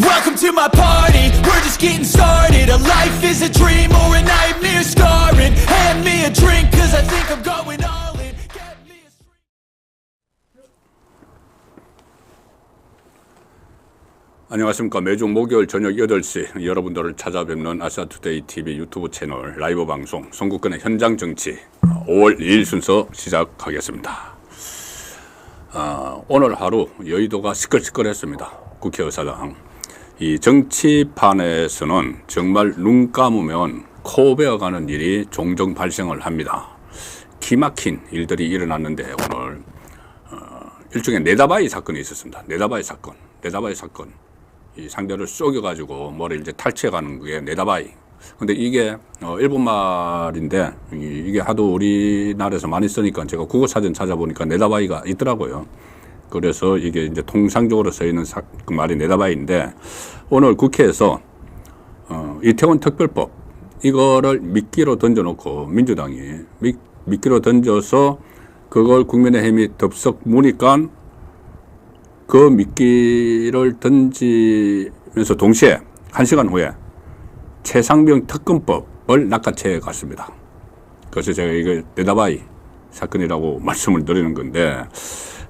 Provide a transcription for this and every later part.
Welcome to my party, we're just getting started. A life is a dream or a nightmare scarring. Hand me a drink cause I think I'm going all in. Get me a 안녕하십니까. 매주 목요일 저녁 8시 여러분들을 찾아뵙는 아시아투데이 TV 유튜브 채널 라이브 방송 son국권의 현장 정치 5월 2일 순서 시작하겠습니다. 오늘 하루 여의도가 시끌시끌했습니다. 국회의사당. 이 정치판에서는 정말 눈 감으면 코 베어가는 일이 종종 발생을 합니다. 기막힌 일들이 일어났는데 오늘 일종의 네다바이 사건이 있었습니다. 네다바이 사건. 이 상대를 쏘겨가지고 뭐를 이제 탈취해가는 게 네다바이. 근데 이게 일본 말인데 이게 하도 우리나라에서 많이 쓰니까 제가 국어사전 찾아보니까 네다바이가 있더라고요. 그래서 이게 이제 통상적으로 쓰이는 그 말이 네다바이인데 오늘 국회에서 이태원 특별법 이거를 미끼로 던져놓고 민주당이 미끼로 던져서 그걸 국민의힘이 덥석 무니까 그 미끼를 던지면서 동시에 1시간 후에 최상병 특검법을 낚아채 갔습니다. 그래서 제가 이거 네다바이 사건이라고 말씀을 드리는 건데,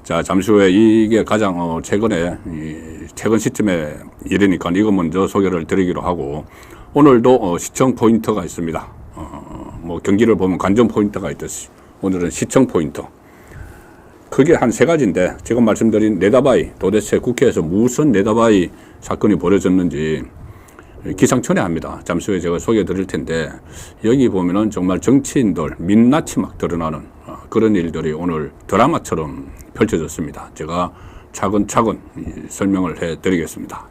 자, 잠시 후에 이게 가장 최근 시점의 일이니까 이거 먼저 소개를 드리기로 하고, 오늘도 시청 포인트가 있습니다. 뭐 경기를 보면 관전 포인트가 있듯이 오늘은 시청 포인트. 그게 한 3가지인데 지금 말씀드린 네다바이, 도대체 국회에서 무슨 네다바이 사건이 벌어졌는지 기상천외합니다. 잠시 후에 제가 소개해 드릴 텐데, 여기 보면은 정말 정치인들 민낯이 막 드러나는 그런 일들이 오늘 드라마처럼 펼쳐졌습니다. 제가 차근차근 설명을 해 드리겠습니다.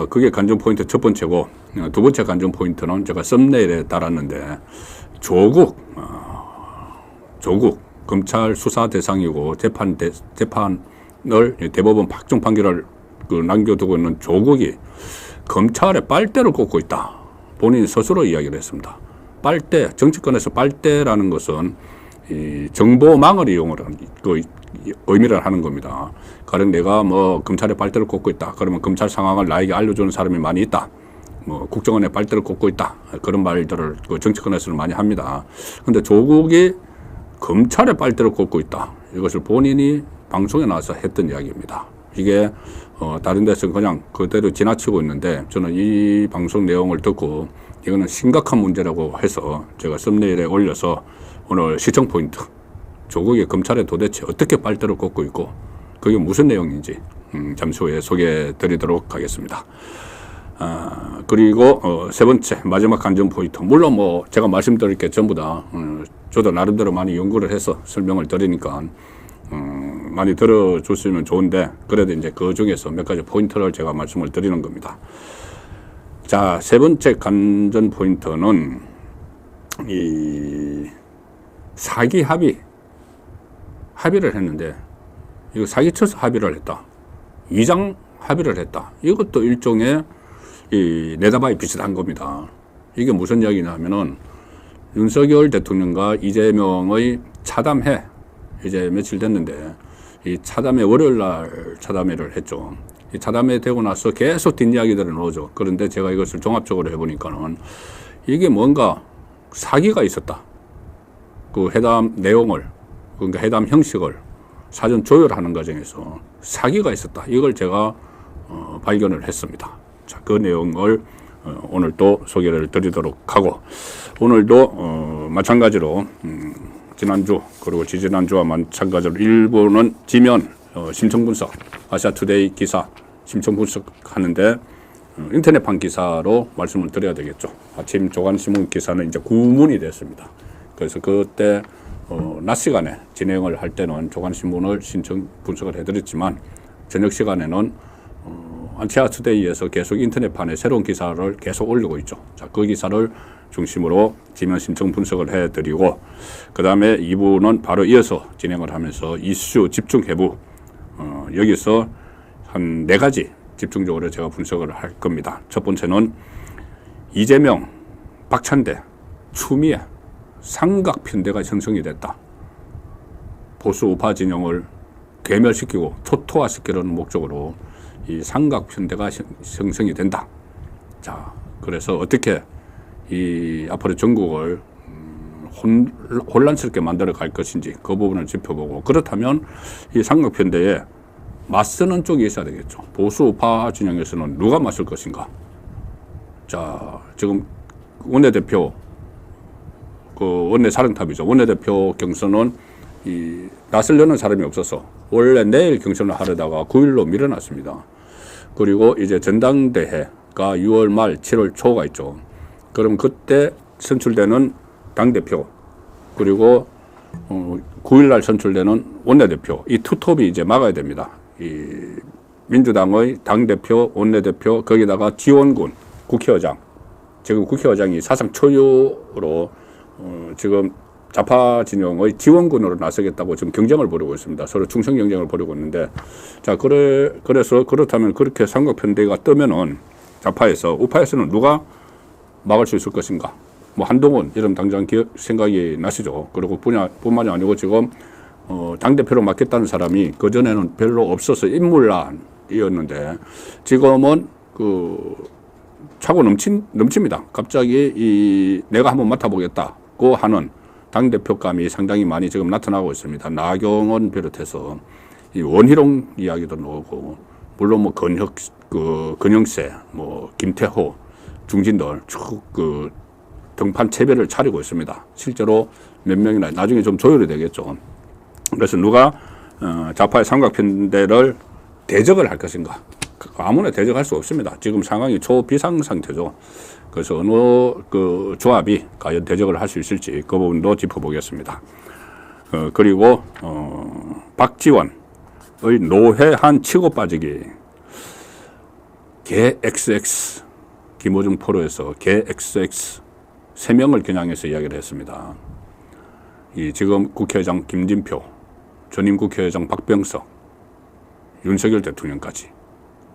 그게 관전 포인트 첫 번째고, 두 번째 관전 포인트는 제가 썸네일에 달았는데, 조국 검찰 수사 대상이고 재판을 대법원 박정 판결을 남겨두고 있는 조국이 검찰에 빨대를 꽂고 있다. 본인 스스로 이야기를 했습니다. 빨대, 정치권에서 빨대라는 것은 이 정보망을 이용하는 그 의미를 하는 겁니다. 가령 내가 뭐 검찰에 빨대를 꽂고 있다. 그러면 검찰 상황을 나에게 알려주는 사람이 많이 있다. 뭐 국정원에 빨대를 꽂고 있다. 그런 말들을 그 정치권에서는 많이 합니다. 근데 조국이 검찰에 빨대를 꽂고 있다. 이것을 본인이 방송에 나와서 했던 이야기입니다. 이게 다른 데서 그냥 그대로 지나치고 있는데, 저는 이 방송 내용을 듣고 이거는 심각한 문제라고 해서 제가 썸네일에 올려서 오늘 시청 포인트, 조국이 검찰에 도대체 어떻게 빨대를 꽂고 있고 그게 무슨 내용인지 잠시 후에 소개해 드리도록 하겠습니다. 그리고 세 번째 마지막 관전 포인트, 물론 뭐 제가 말씀드릴 게 전부 다 저도 나름대로 많이 연구를 해서 설명을 드리니까 많이 들어줬으면 좋은데, 그래도 이제 그 중에서 몇 가지 포인트를 제가 말씀을 드리는 겁니다. 자, 세 번째 관전 포인트는 이 사기 합의를 했는데, 이거 사기쳐서 합의를 했다. 위장 합의를 했다. 이것도 일종의 이 네다바이 비슷한 겁니다. 이게 무슨 이야기냐면은 윤석열 대통령과 이재명의 차담회, 이제 며칠 됐는데 이 차담회 월요일 날 차담회를 했죠. 이 차담회 되고 나서 계속 뒷이야기들을 나오죠. 그런데 제가 이것을 종합적으로 해보니까는 이게 뭔가 사기가 있었다. 그 회담 내용을, 그러니까 회담 형식을 사전 조율하는 과정에서 사기가 있었다. 이걸 제가 발견을 했습니다. 자, 그 내용을 오늘 또 소개를 드리도록 하고, 오늘도 마찬가지로 지난주 그리고 지지난주와 마찬가지로 일부는 지면 심층분석, 아시아투데이 기사 심층분석하는데 인터넷판 기사로 말씀을 드려야 되겠죠. 아침 조간신문 기사는 이제 구문이 됐습니다. 그래서 그때 낮 시간에 진행을 할 때는 조간신문을 신청 분석을 해드렸지만, 저녁 시간에는 아시아투데이에서 계속 인터넷판에 새로운 기사를 계속 올리고 있죠. 자, 그 기사를 중심으로 지면 신청 분석을 해드리고, 그 다음에 2부는 바로 이어서 진행을 하면서 이슈 집중 해부, 여기서 한 4가지 집중적으로 제가 분석을 할 겁니다. 첫 번째는 이재명, 박찬대, 추미애 삼각편대가 형성이 됐다. 보수 우파 진영을 괴멸시키고 초토화시키려는 목적으로 이 삼각편대가 형성이 된다. 자, 그래서 어떻게 이 앞으로 전국을 혼란스럽게 만들어 갈 것인지 그 부분을 짚어보고, 그렇다면 이 삼각편대에 맞서는 쪽이 있어야 되겠죠. 보수 우파 진영에서는 누가 맞설 것인가. 자, 지금 원내대표, 그 원내 사령탑이죠. 원내대표 경선은 나서려는 사람이 없어서 원래 내일 경선을 하려다가 9일로 밀어놨습니다. 그리고 이제 전당대회가 6월 말 7월 초가 있죠. 그럼 그때 선출되는 당대표, 그리고 9일날 선출되는 원내대표, 이 투톱이 이제 막아야 됩니다. 이 민주당의 당대표, 원내대표, 거기다가 지원군, 국회의장. 지금 국회의장이 사상 초유로 지금 좌파 진영의 지원군으로 나서겠다고 지금 경쟁을 벌이고 있습니다. 서로 충성 경쟁을 벌이고 있는데, 자, 그래서 그렇다면 그렇게 삼각편대가 뜨면은 좌파에서, 우파에서는 누가 막을 수 있을 것인가? 뭐 한동훈 이름 당장 생각이 나시죠. 그리고 뿐만이 아니고 지금 당대표로 맡겠다는 사람이 그전에는 별로 없어서 인물난이었는데 지금은 차고 넘칩니다. 갑자기 내가 한번 맡아보겠다고 하는 당대표감이 상당히 많이 지금 나타나고 있습니다. 나경원 비롯해서 이 원희룡 이야기도 나오고, 물론 뭐 근영세, 뭐 김태호, 중진들 쭉 등판 체배를 차리고 있습니다. 실제로 몇 명이나 나중에 좀 조율이 되겠죠. 그래서 누가 좌파의 삼각편대를 대적을 할 것인가? 아무나 대적할 수 없습니다. 지금 상황이 초비상 상태죠. 그래서 어느 조합이 과연 대적을 할 수 있을지 그 부분도 짚어보겠습니다. 그리고 박지원의 노회한 치고 빠지기, 개 XX, 김호중 포로에서 개 XX 3명을 겨냥해서 이야기를 했습니다. 지금 국회의장 김진표, 전임 국회의장 박병석, 윤석열 대통령까지.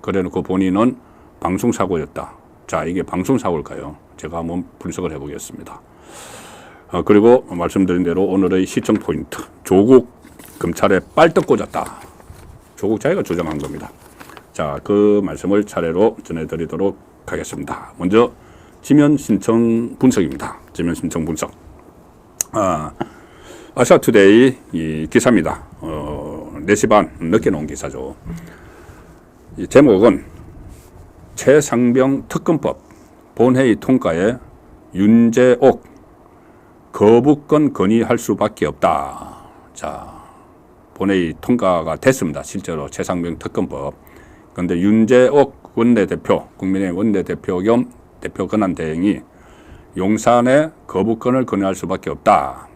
그래놓고 본인은 방송사고였다. 자, 이게 방송사고일까요? 제가 한번 분석을 해보겠습니다. 그리고 말씀드린 대로 오늘의 시청 포인트, 조국 검찰에 빨떡 꽂았다. 조국 자기가 주장한 겁니다. 자, 그 말씀을 차례로 전해드리도록 하겠습니다. 먼저 지면 신청 분석입니다. 지면 신청 분석. 아시아투데이 이 기사입니다. 4시 반 늦게 나온 기사죠. 이 제목은 최상병 특검법 본회의 통과에 윤재옥 거부권 건의할 수밖에 없다. 자, 본회의 통과가 됐습니다. 실제로 최상병 특검법. 그런데 윤재옥 원내대표, 국민의힘 원내대표 겸 대표 권한대행이 용산에 거부권을 건의할 수밖에 없다.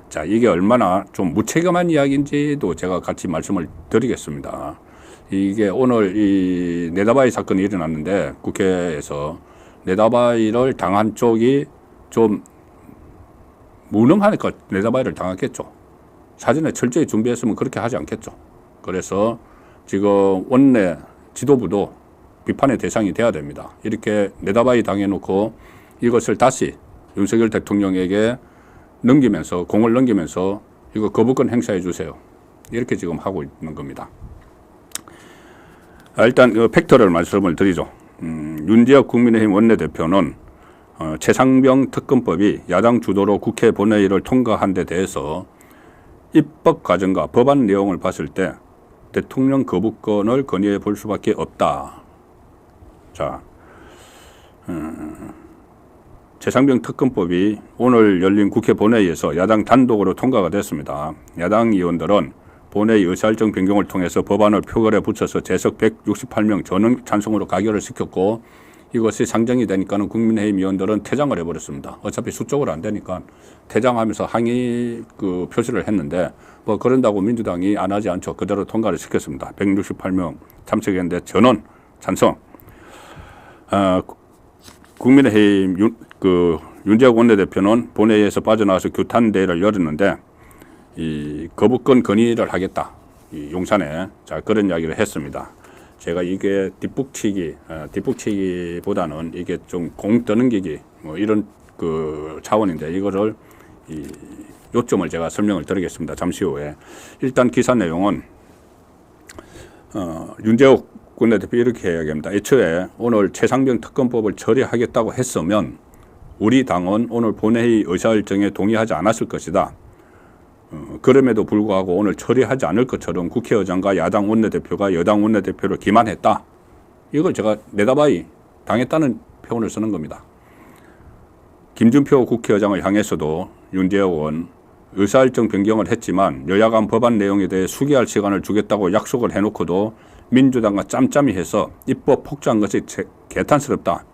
자, 이게 얼마나 좀 무책임한 이야기인지도 제가 같이 말씀을 드리겠습니다. 이게 오늘 이 네다바이 사건이 일어났는데 국회에서 네다바이를 당한 쪽이 좀 무능하니까 네다바이를 당했겠죠. 사전에 철저히 준비했으면 그렇게 하지 않겠죠. 그래서 지금 원내 지도부도 비판의 대상이 돼야 됩니다. 이렇게 네다바이 당해놓고 이것을 다시 윤석열 대통령에게 넘기면서, 공을 넘기면서 이거 거부권 행사해 주세요. 이렇게 지금 하고 있는 겁니다. 일단 팩트를 말씀을 드리죠. 윤재옥 국민의힘 원내대표는 최상병 특검법이 야당 주도로 국회 본회의를 통과한 데 대해서 입법 과정과 법안 내용을 봤을 때 대통령 거부권을 건의해 볼 수밖에 없다. 자, 최상병 특검법이 오늘 열린 국회 본회의에서 야당 단독으로 통과가 됐습니다. 야당 의원들은 본회의 의사일정 변경을 통해서 법안을 표결에 붙여서 재석 168명 전원 찬성으로 가결을 시켰고, 이것이 상정이 되니까는 국민의힘 의원들은 퇴장을 해버렸습니다. 어차피 수적으로 안 되니까 퇴장하면서 항의 표시를 했는데, 뭐 그런다고 민주당이 안 하지 않죠. 그대로 통과를 시켰습니다. 168명 참석했는데 전원 찬성. 국민의힘 윤재옥 원내대표는 본회의에서 빠져나와서 규탄대회를 열었는데 이 거부권 건의를 하겠다. 이 용산에. 자, 그런 이야기를 했습니다. 제가 이게 뒷북치기보다는 이게 좀 공 떠넘기기 뭐 이런 차원인데, 이거를 요점을 제가 설명을 드리겠습니다. 잠시 후에. 일단 기사 내용은 윤재옥 원내대표 이렇게 이야기합니다. 애초에 오늘 최상병 특검법을 처리하겠다고 했으면 우리 당은 오늘 본회의 의사일정에 동의하지 않았을 것이다. 그럼에도 불구하고 오늘 처리하지 않을 것처럼 국회의장과 야당 원내대표가 여당 원내대표를 기만했다. 이걸 제가 내다바이 당했다는 표현을 쓰는 겁니다. 김준표 국회의장을 향해서도 윤재욱 의원 의사일정 변경을 했지만 여야 간 법안 내용에 대해 수기할 시간을 주겠다고 약속을 해놓고도 민주당과 짬짬이 해서 입법 폭주한 것이 개탄스럽다.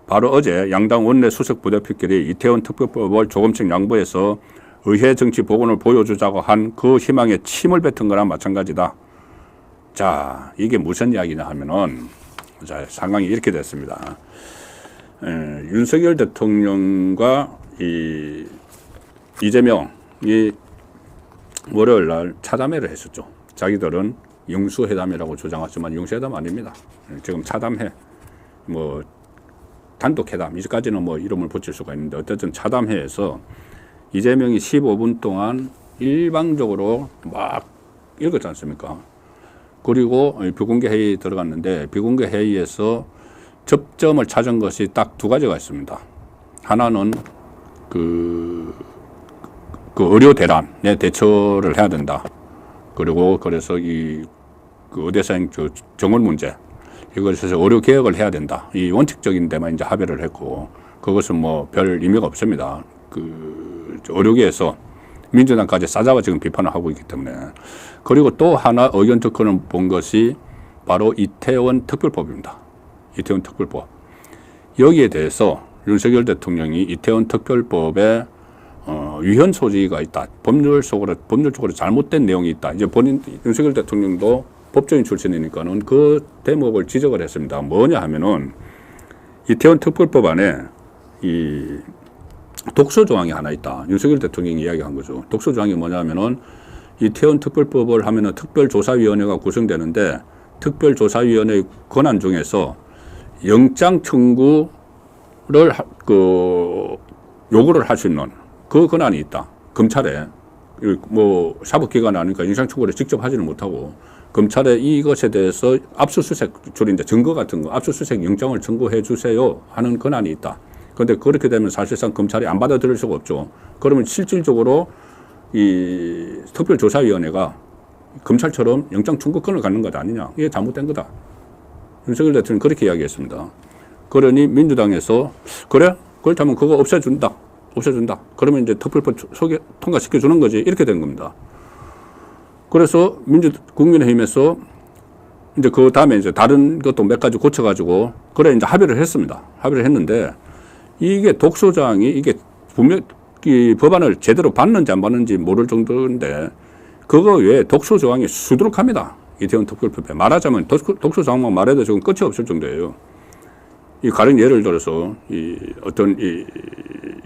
바로 어제 양당 원내 수석 부대표끼리 이태원 특별법을 조금씩 양보해서 의회 정치 복원을 보여주자고 한 그 희망에 침을 뱉은 거랑 마찬가지다. 자, 이게 무슨 이야기냐 하면은, 자, 상황이 이렇게 됐습니다. 윤석열 대통령과 이재명이 월요일 날 차담회를 했었죠. 자기들은 영수회담이라고 주장하지만 영수회담 아닙니다. 지금 차담회, 뭐 단독회담, 이제까지는 뭐 이름을 붙일 수가 있는데 어쨌든 차담회에서 이재명이 15분 동안 일방적으로 막 읽었지 않습니까? 그리고 비공개 회의 들어갔는데 비공개 회의에서 접점을 찾은 것이 딱 두 가지가 있습니다. 하나는 그 의료 대란에 대처를 해야 된다. 그리고 그래서 그 의대생 정원 문제, 이것에서 의료 개혁을 해야 된다. 이 원칙적인 데만 이제 합의를 했고, 그것은 뭐 별 의미가 없습니다. 그 의료계에서 민주당까지 싸잡아 지금 비판을 하고 있기 때문에. 그리고 또 하나 의견 특허를 본 것이 바로 이태원 특별법입니다. 이태원 특별법. 여기에 대해서 윤석열 대통령이 이태원 특별법에 위헌 소지가 있다. 법률적으로 잘못된 내용이 있다. 이제 윤석열 대통령도 법조인 출신이니까는 그 대목을 지적을 했습니다. 뭐냐 하면은 이태원 특별법 안에 이 독소 조항이 하나 있다. 윤석열 대통령이 이야기한 거죠. 독소 조항이 뭐냐면은 이태원 특별법을 하면은 특별조사위원회가 구성되는데 특별조사위원회의 권한 중에서 영장 청구를 요구를 할 수 있는 그 권한이 있다. 검찰에 뭐 사법기관 아니니까 영장 청구를 직접 하지는 못하고 검찰에 이것에 대해서 압수수색 줄인데 증거 같은 거 압수수색 영장을 청구해 주세요 하는 권한이 있다. 그런데 그렇게 되면 사실상 검찰이 안 받아들일 수가 없죠. 그러면 실질적으로 이 특별조사위원회가 검찰처럼 영장 청구권을 갖는 것 아니냐. 이게 잘못된 거다. 윤석열 대통령이 그렇게 이야기했습니다. 그러니 민주당에서 그래? 그렇다면 그거 없애준다. 그러면 이제 특별법 통과시켜주는 거지. 이렇게 된 겁니다. 그래서 국민의힘에서 이제 그 다음에 이제 다른 것도 몇 가지 고쳐가지고 그래 이제 합의를 했습니다. 합의를 했는데 이게 독소조항이 이게 분명 이 법안을 제대로 받는지 안 받는지 모를 정도인데 그거 외에 독소조항이 수두룩합니다. 이태원 특별법에 말하자면 독소조항만 말해도 지금 끝이 없을 정도예요. 이 가령 예를 들어서 이 어떤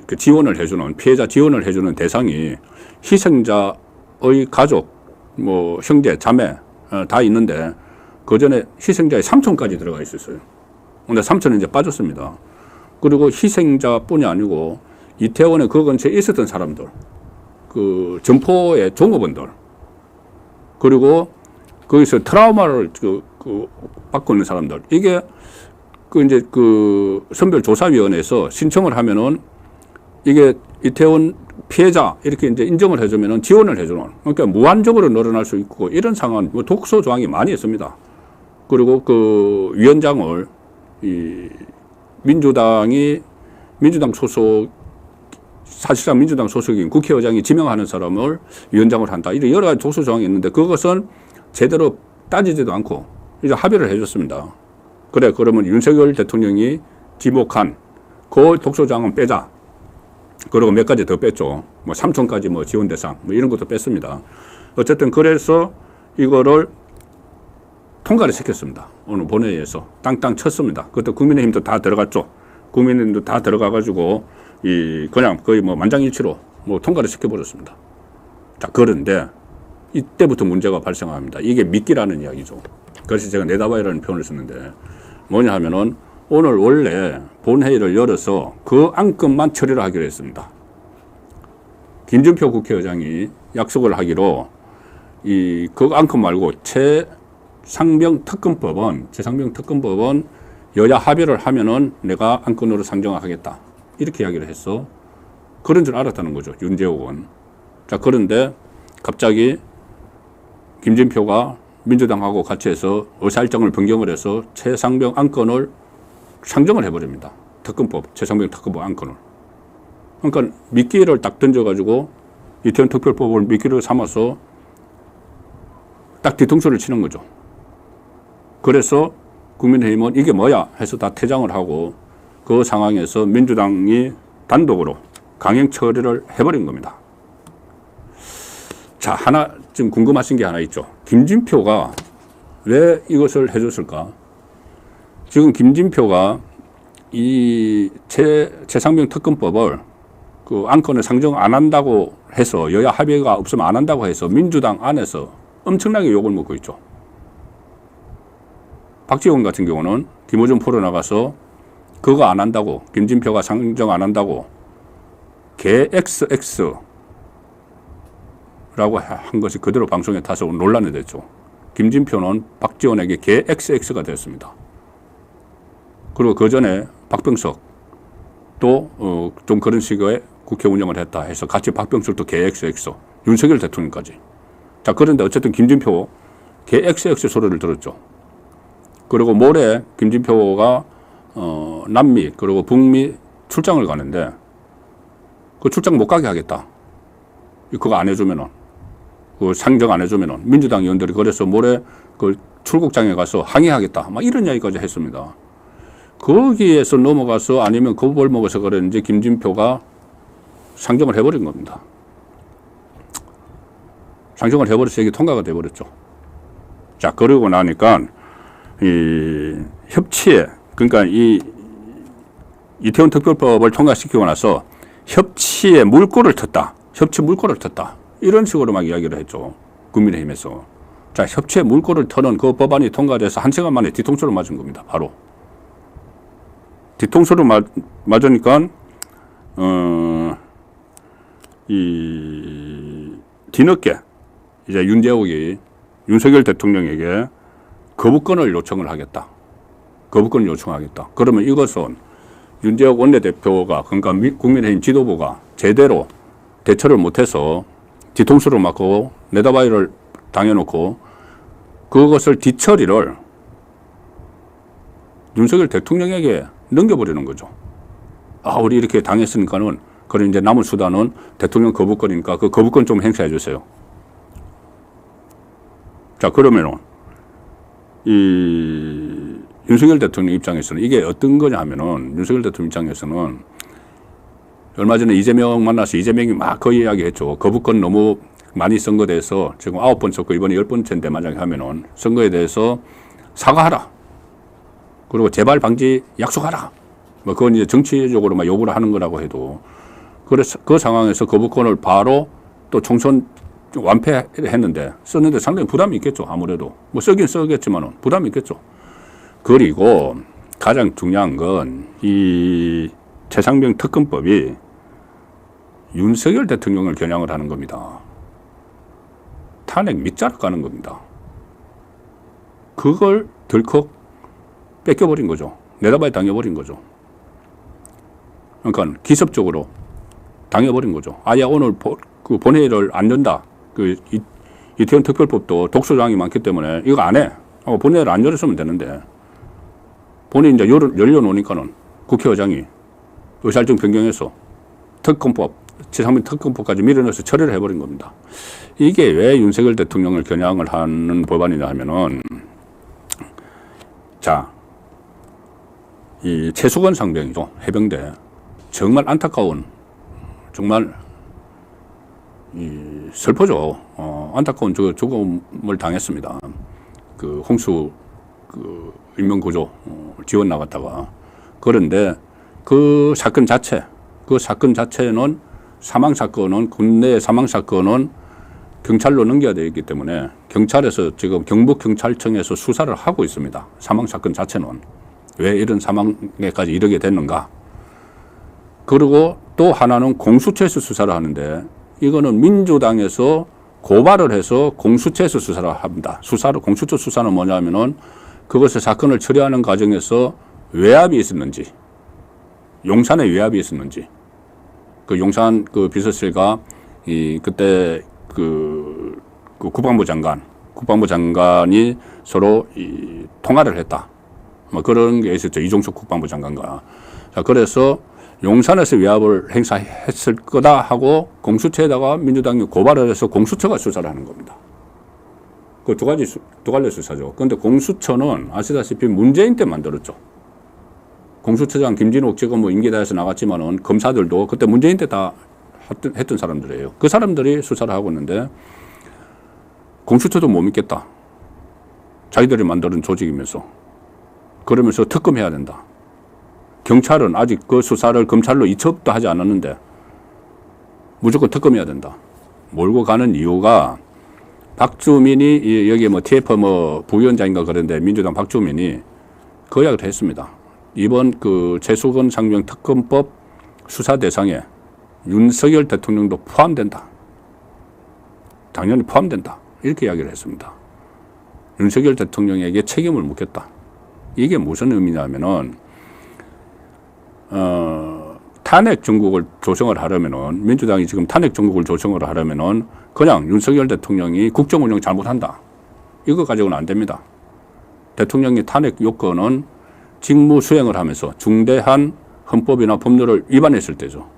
그 지원을 해주는 피해자 지원을 해주는 대상이 희생자의 가족, 뭐 형제, 자매 다 있는데 그 전에 희생자의 삼촌까지 들어가 있었어요. 근데 삼촌은 이제 빠졌습니다. 그리고 희생자뿐이 아니고 이태원에 그 근처에 있었던 사람들, 그 점포의 종업원들, 그리고 거기서 트라우마를 받고 있는 사람들, 이게 이제 선별조사위원회에서 신청을 하면은 이게 이태원 피해자 이렇게 이제 인정을 해주면은 지원을 해주는, 그러니까 무한적으로 늘어날 수 있고 이런 상황, 뭐 독소 조항이 많이 있습니다. 그리고 그 위원장을 민주당 소속, 사실상 민주당 소속인 국회의장이 지명하는 사람을 위원장을 한다. 이런 여러 가지 독소 조항이 있는데 그것은 제대로 따지지도 않고 이제 합의를 해줬습니다. 그래, 그러면 윤석열 대통령이 지목한 그 독소 조항은 빼자. 그리고 몇 가지 더 뺐죠. 뭐 삼촌까지 뭐 지원 대상 뭐 이런 것도 뺐습니다. 어쨌든 그래서 이거를 통과를 시켰습니다. 오늘 본회의에서 땅땅 쳤습니다. 그것도 국민의힘도 다 들어갔죠. 국민의힘도 다 들어가가지고 그냥 거의 뭐 만장일치로 뭐 통과를 시켜버렸습니다. 자, 그런데 이때부터 문제가 발생합니다. 이게 미끼라는 이야기죠. 그래서 제가 내다봐야라는 표현을 썼는데 뭐냐 하면은 오늘 원래 본회의를 열어서 그 안건만 처리를 하기로 했습니다. 김준표 국회의장이 약속을 하기로 그 안건 말고 최상병 특검법은 여야 합의를 하면은 내가 안건으로 상정하겠다. 이렇게 이야기를 했어. 그런 줄 알았다는 거죠. 윤재옥은. 자, 그런데 갑자기 김진표가 민주당하고 같이 해서 의사일정을 변경을 해서 최상병 안건을 상정을 해버립니다. 최상병 특검법 안건을. 그러니까 미끼를 딱 던져가지고 이태원 특별법을 미끼를 삼아서 딱 뒤통수를 치는 거죠. 그래서 국민의힘은 이게 뭐야 해서 다 퇴장을 하고 그 상황에서 민주당이 단독으로 강행 처리를 해버린 겁니다. 자, 하나 지금 궁금하신 게 하나 있죠. 김진표가 왜 이것을 해줬을까? 지금 김진표가 이 최상병 특검법을 그 안건을 상정 안 한다고 해서 여야 합의가 없으면 안 한다고 해서 민주당 안에서 엄청나게 욕을 먹고 있죠. 박지원 같은 경우는 김어준 포로 나가서 그거 안 한다고, 김진표가 상정 안 한다고 개 XX라고 한 것이 그대로 방송에 타서 논란이 됐죠. 김진표는 박지원에게 개 XX가 됐습니다. 그리고 그 전에 박병석 또 좀 그런 식의 국회 운영을 했다 해서 같이 박병석도 개 XX, 윤석열 대통령까지. 자, 그런데 어쨌든 김진표 개 XX 소리를 들었죠. 그리고 모레 김진표가 남미 그리고 북미 출장을 가는데 그 출장 못 가게 하겠다. 그거 안 해주면은, 그 상정 안 해주면은 민주당 의원들이 그래서 모레 그 출국장에 가서 항의하겠다. 막 이런 이야기까지 했습니다. 거기에서 넘어가서 아니면 겁을 먹어서 그랬는지 김진표가 상정을 해버린 겁니다. 상정을 해버려서 이게 통과가 돼버렸죠. 자, 그러고 나니까 이 협치에, 그러니까 이 이태원 특별법을 통과시키고 나서 협치에 물꼬를 텄다. 협치 물꼬를 텄다. 이런 식으로 막 이야기를 했죠. 국민의힘에서. 자, 협치에 물꼬를 터는 그 법안이 통과돼서 1시간 만에 뒤통수를 맞은 겁니다. 바로. 뒤통수를 맞으니까, 뒤늦게 이제 윤재옥이 윤석열 대통령에게 거부권을 요청을 하겠다. 거부권을 요청하겠다. 그러면 이것은 윤재옥 원내대표가, 그러니까 국민의힘 지도부가 제대로 대처를 못해서 뒤통수를 맞고 내다바이를 당해놓고 그것을 뒤처리를 윤석열 대통령에게 넘겨버리는 거죠. 아, 우리 이렇게 당했으니까는, 그런 이제 남은 수단은 대통령 거부권이니까 그 거부권 좀 행사해 주세요. 자, 그러면은, 이 윤석열 대통령 입장에서는 이게 어떤 거냐 하면은, 윤석열 대통령 입장에서는 얼마 전에 이재명 만나서 이재명이 막 그 이야기 했죠. 거부권 너무 많이 선거돼서 지금 9번 썼고 이번에 10번째인데 만약에 하면은 선거에 대해서 사과하라. 그리고 재발 방지 약속하라. 뭐 그건 이제 정치적으로 막 요구를 하는 거라고 해도, 그래서 그 상황에서 거부권을 바로 또 총선 완패했는데 썼는데 상당히 부담이 있겠죠. 아무래도 뭐 쓰긴 쓰겠지만은 부담이 있겠죠. 그리고 가장 중요한 건 이 최상병 특검법이 윤석열 대통령을 겨냥을 하는 겁니다. 탄핵 밑자락 가는 겁니다. 그걸 덜컥 뺏겨버린 거죠. 내다바에 당해버린 거죠. 그러니까 기습적으로 당해버린 거죠. 아예 오늘 그 본회의를 안 연다. 그 이태원 특별법도 독소조항이 많기 때문에 이거 안 해. 하고 본회의를 안 열었으면 되는데, 본회의 이제 열려놓으니까는 국회의장이 의사일정 변경해서 특검법, 최상병 특검법까지 밀어넣어서 처리를 해버린 겁니다. 이게 왜 윤석열 대통령을 겨냥을 하는 법안이냐 하면은, 자, 이 최수건 상병이죠. 해병대. 정말 안타까운, 정말 슬퍼죠. 안타까운 죽음을 당했습니다. 그 홍수 그 인명구조 지원 나갔다가. 그런데 그 사건 자체는 사망사건은, 군내 사망사건은 경찰로 넘겨야 되기 때문에 경찰에서 지금 경북경찰청에서 수사를 하고 있습니다. 사망사건 자체는. 왜 이런 사망에까지 이르게 됐는가. 그리고 또 하나는 공수처에서 수사를 하는데, 이거는 민주당에서 고발을 해서 공수처에서 수사를 합니다. 공수처 수사는 뭐냐면은 그것을 사건을 처리하는 과정에서 외압이 있었는지, 용산에 외압이 있었는지, 그 용산 그 비서실과 그때 그 국방부 장관이 서로 통화를 했다. 뭐 그런 게 있었죠. 이종석 국방부 장관과. 자, 그래서 용산에서 외압을 행사했을 거다 하고 공수처에다가 민주당이 고발을 해서 공수처가 수사를 하는 겁니다. 그 두 갈래 수사죠. 그런데 공수처는 아시다시피 문재인 때 만들었죠. 공수처장 김진욱 지금 뭐 임기 다해서 나갔지만은 검사들도 그때 문재인 때 다 했던 사람들이에요. 그 사람들이 수사를 하고 있는데 공수처도 못 믿겠다. 자기들이 만드는 조직이면서. 그러면서 특검해야 된다. 경찰은 아직 그 수사를 검찰로 이첩도 하지 않았는데 무조건 특검해야 된다. 몰고 가는 이유가 박주민이 여기 뭐 TF 뭐 부위원장인가 그런데 민주당 박주민이 그 이야기를 했습니다. 이번 그 최수건 상명 특검법 수사 대상에 윤석열 대통령도 포함된다. 당연히 포함된다. 이렇게 이야기를 했습니다. 윤석열 대통령에게 책임을 묻겠다. 이게 무슨 의미냐면은 탄핵 정국을 조성을 하려면은 민주당이 지금 탄핵 정국을 조성을 하려면은 그냥 윤석열 대통령이 국정 운영 잘못한다. 이거 가지고는 안 됩니다. 대통령이 탄핵 요건은 직무 수행을 하면서 중대한 헌법이나 법률을 위반했을 때죠.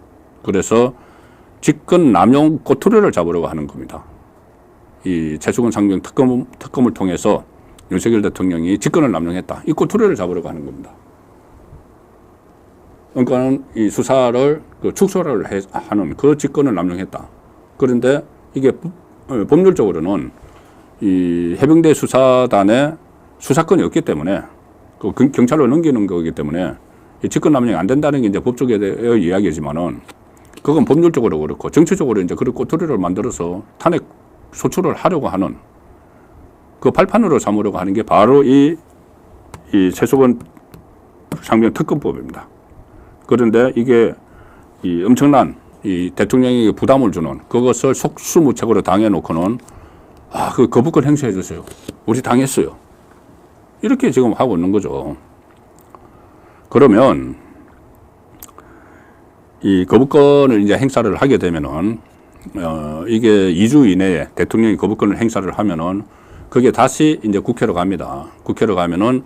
그래서 직권 남용 꼬투리를 잡으려고 하는 겁니다. 이 최수건 상명 특검을 통해서 윤석열 대통령이 직권을 남용했다. 이 꼬투리를 잡으려고 하는 겁니다. 그러니까 이 수사를 축소를 하는 그 직권을 남용했다. 그런데 이게 법률적으로는 이 해병대 수사단의 수사권이 없기 때문에 그 경찰로 넘기는 거기 때문에 이 직권 남용이 안 된다는 게 이제 법적의 이야기지만은 그건 법률적으로 그렇고 정치적으로 이제 그런 꼬투리를 만들어서 탄핵 소추를 하려고 하는 그 발판으로 삼으려고 하는 게 바로 이 최수건 상명 특검법입니다. 그런데 이게 이 엄청난 이 대통령에게 부담을 주는 그것을 속수무책으로 당해놓고는 그 거부권 행사해 주세요. 우리 당했어요. 이렇게 지금 하고 있는 거죠. 그러면 이 거부권을 이제 행사를 하게 되면은 이게 2주 이내에 대통령이 거부권을 행사를 하면은 그게 다시 이제 국회로 갑니다. 국회로 가면은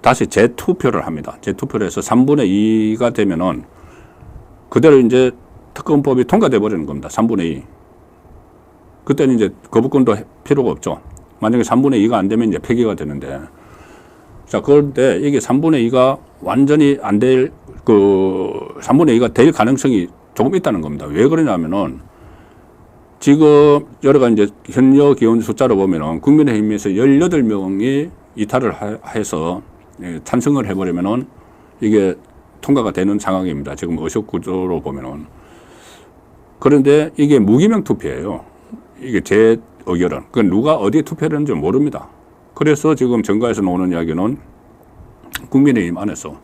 다시 재투표를 합니다. 재투표를 해서 3분의 2가 되면은 그대로 이제 특검법이 통과돼 버리는 겁니다. 3분의 2. 그때는 이제 거부권도 필요가 없죠. 만약에 3분의 2가 안 되면 이제 폐기가 되는데. 자, 그런데 이게 3분의 2가 완전히 안 될, 3분의 2가 될 가능성이 조금 있다는 겁니다. 왜 그러냐면은 지금 여러 가지 이제 현역 의원 숫자로 보면은 국민의힘에서 18명이 이탈을 해서 찬성을 해버리면은 이게 통과가 되는 상황입니다. 지금 의석 구조로 보면은. 그런데 이게 무기명 투표예요. 이게 제 의결은. 그 누가 어디에 투표를 했는지 모릅니다. 그래서 지금 정가에서 나오는 이야기는 국민의힘 안에서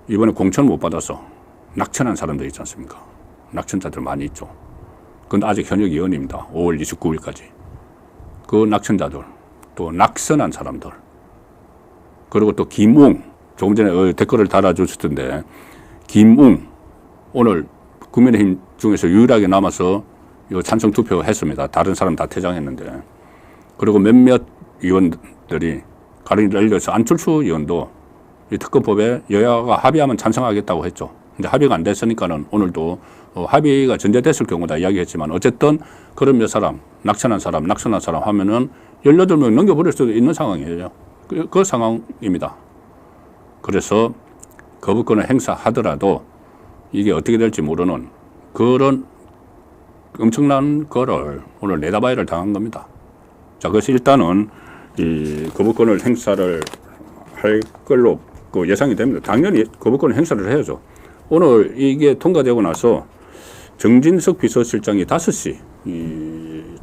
이번에 공천 못 받아서 낙천한 사람들 있지 않습니까? 낙천자들 많이 있죠. 그건 아직 현역 의원입니다. 5월 29일까지. 그 낙천자들, 또 낙선한 사람들, 그리고 또 김웅, 조금 전에 댓글을 달아주셨던데, 김웅, 오늘 국민의힘 중에서 유일하게 남아서 찬성 투표했습니다. 다른 사람 다 퇴장했는데. 그리고 몇몇 의원들이 가령 예를 들어서 안철수 의원도 이 특검법에 여야가 합의하면 찬성하겠다고 했죠. 근데 합의가 안 됐으니까는 오늘도 합의가 전제됐을 경우다 이야기했지만 어쨌든 그런 몇 사람, 낙선한 사람 하면은 18명 넘겨버릴 수도 있는 상황이에요. 그 상황입니다. 그래서 거부권을 행사하더라도 이게 어떻게 될지 모르는 그런 엄청난 거를 오늘 내다봐야를 당한 겁니다. 자, 그래서 일단은 이 거부권을 행사를 할 걸로 예상이 됩니다. 당연히 거부권 행사를 해야죠. 오늘 이게 통과되고 나서 정진석 비서실장이 5시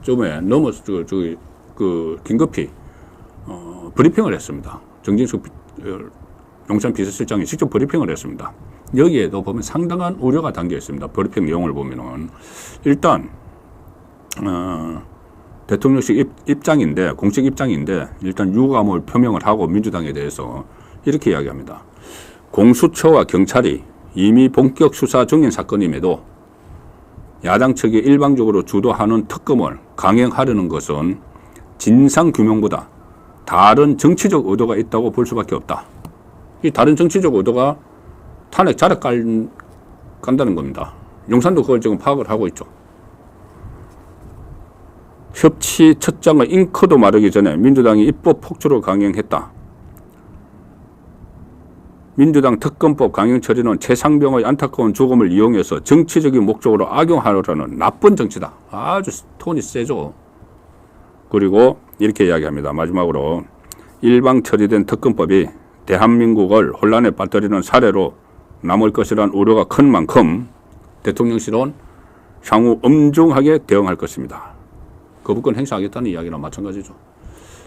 쯤에 넘어서 긴급히 브리핑을 했습니다. 정진석 용산 비서실장이 직접 브리핑을 했습니다. 여기에도 보면 상당한 우려가 담겨 있습니다. 브리핑 내용을 보면은 일단 대통령실 입장인데, 공식 입장인데 일단 유감을 표명을 하고 민주당에 대해서 이렇게 이야기합니다. 공수처와 경찰이 이미 본격 수사 중인 사건임에도 야당 측이 일방적으로 주도하는 특검을 강행하려는 것은 진상규명보다 다른 정치적 의도가 있다고 볼 수밖에 없다. 이 다른 정치적 의도가 탄핵 자력 간다는 겁니다. 용산도 그걸 지금 파악을 하고 있죠. 협치 첫 장의 잉크도 마르기 전에 민주당이 입법 폭주를 강행했다. 민주당 특검법 강행 처리는 최상병의 안타까운 죽음을 이용해서 정치적인 목적으로 악용하려는 나쁜 정치다. 아주 톤이 세죠. 그리고 이렇게 이야기합니다. 마지막으로 일방 처리된 특검법이 대한민국을 혼란에 빠뜨리는 사례로 남을 것이란 우려가 큰 만큼 대통령실은 향후 엄중하게 대응할 것입니다. 거부권 행사하겠다는 이야기랑 마찬가지죠.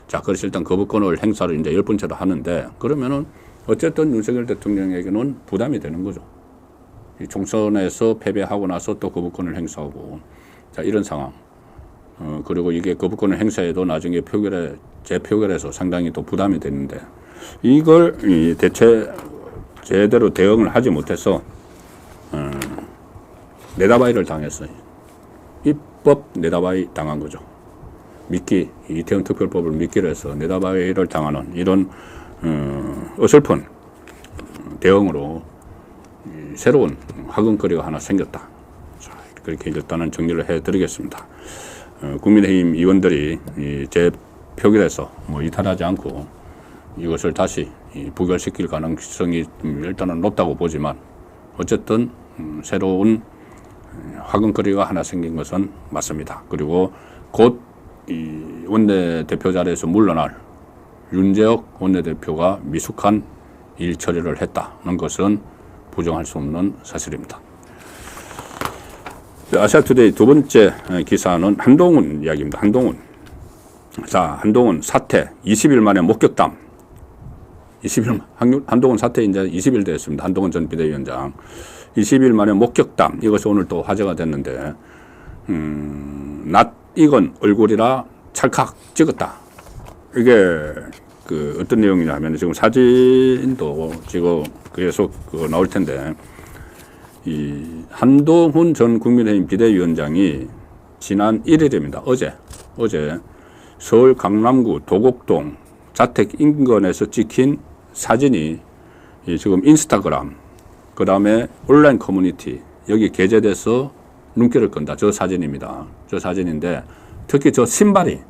자, 그래서 일단 거부권을 행사를 이제 10번째로 하는데, 그러면은 어쨌든 윤석열 대통령에게는 부담이 되는 거죠. 이 총선에서 패배하고 나서 또 거부권을 행사하고, 자, 이런 상황. 그리고 이게 거부권을 행사해도 나중에 재표결에서 상당히 또 부담이 되는데, 이걸 제대로 대응을 하지 못해서, 내다바이를 당했어요. 입법 내다바이 당한 거죠. 미끼, 이태원 특별법을 미끼로 해서 내다바이를 당하는 이런 어설픈 대응으로 새로운 화근거리가 하나 생겼다. 자, 그렇게 일단은 정리를 해드리겠습니다. 국민의힘 의원들이 재표결에서 이탈하지 않고 이것을 다시 부결시킬 가능성이 일단은 높다고 보지만, 어쨌든 새로운 화근거리가 하나 생긴 것은 맞습니다. 그리고 곧 이 원내대표 자리에서 물러날 윤재욱 원내대표가 미숙한 일 처리를 했다는 것은 부정할 수 없는 사실입니다. 아시아투데이 두 번째 기사는 한동훈 이야기입니다. 한동훈. 자, 한동훈 사퇴 20일 만에 목격담. 20일, 한동훈 사퇴 이제 20일 됐습니다. 한동훈 전 비대위원장. 20일 만에 목격담. 이것이 오늘 또 화제가 됐는데, 낯 익은 얼굴이라 찰칵 찍었다. 이게 어떤 내용이냐면, 지금 사진도 지금 계속 나올 텐데, 이 한동훈 전 국민의힘 비대위원장이 지난 1일입니다. 어제 서울 강남구 도곡동 자택 인근에서 찍힌 사진이 지금 인스타그램, 그 다음에 온라인 커뮤니티, 여기 게재돼서 눈길을 끈다. 저 사진입니다. 저 사진인데, 특히 저 신발이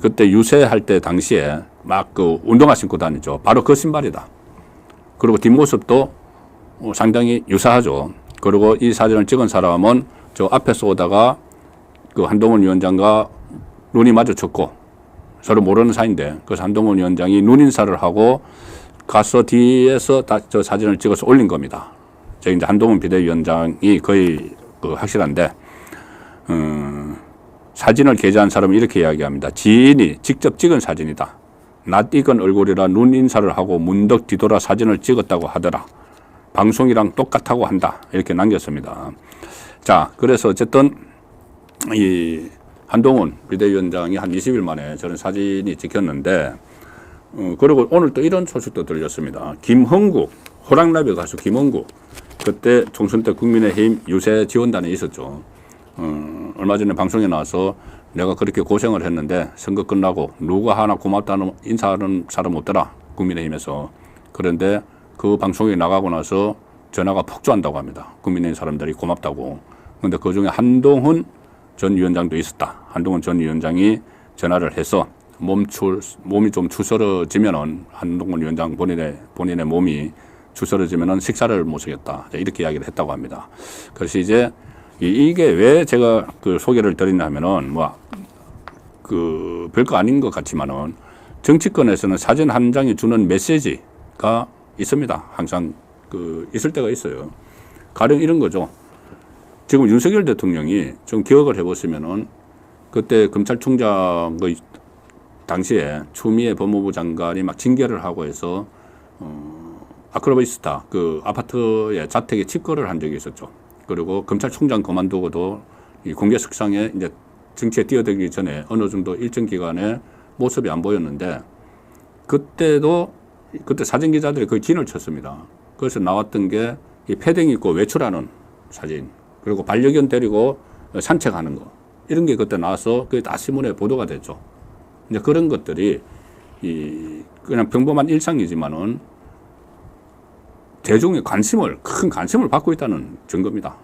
그때 유세할 때 당시에 막 운동화 신고 다니죠. 바로 그 신발이다. 그리고 뒷모습도 상당히 유사하죠. 그리고 이 사진을 찍은 사람은 저 앞에서 오다가 한동훈 위원장과 눈이 마주쳤고, 서로 모르는 사이인데, 그래서 한동훈 위원장이 눈인사를 하고 가서 뒤에서 저 사진을 찍어서 올린 겁니다. 저 이제 한동훈 비대위원장이 거의 확실한데, 사진을 게재한 사람은 이렇게 이야기합니다. 지인이 직접 찍은 사진이다. 낯 익은 얼굴이라 눈 인사를 하고 문득 뒤돌아 사진을 찍었다고 하더라. 방송이랑 똑같다고 한다. 이렇게 남겼습니다. 자, 그래서 어쨌든 이 한동훈 비대위원장이 한 20일 만에 저런 사진이 찍혔는데, 그리고 오늘 또 이런 소식도 들렸습니다. 김흥국, 호랑나비 가수 김흥국, 그때 총선 때 국민의힘 유세 지원단에 있었죠. 얼마 전에 방송에 나와서 내가 그렇게 고생을 했는데 선거 끝나고 누가 하나 고맙다는 인사하는 사람 없더라, 국민의힘에서. 그런데 그 방송에 나가고 나서 전화가 폭주한다고 합니다. 국민의힘 사람들이 고맙다고. 그런데 그중에 한동훈 전 위원장도 있었다. 한동훈 전 위원장이 전화를 해서 몸이 좀 추스러지면은, 한동훈 위원장 본인의 몸이 추스러지면은 식사를 모시겠다. 이렇게 이야기를 했다고 합니다. 그래서 이제 이게 왜 제가 소개를 드리냐 하면은, 별거 아닌 것 같지만은, 정치권에서는 사진 한 장이 주는 메시지가 있습니다. 항상 있을 때가 있어요. 가령 이런 거죠. 지금 윤석열 대통령이 좀 기억을 해보시면은, 그때 검찰총장 당시에 추미애 법무부 장관이 막 징계를 하고 해서 아크로비스타 아파트의 자택에 침거를 한 적이 있었죠. 그리고 검찰총장 그만두고도 이 공개석상에 이제 정치에 뛰어들기 전에 어느 정도 일정 기간에 모습이 안 보였는데 그때 사진 기자들이 거의 진을 쳤습니다. 그래서 나왔던 게 이 패딩 입고 외출하는 사진, 그리고 반려견 데리고 산책하는 거, 이런 게 그때 나와서 그게 다 신문에 보도가 됐죠. 이제 그런 것들이 그냥 평범한 일상이지만은 대중의 큰 관심을 받고 있다는 증거입니다.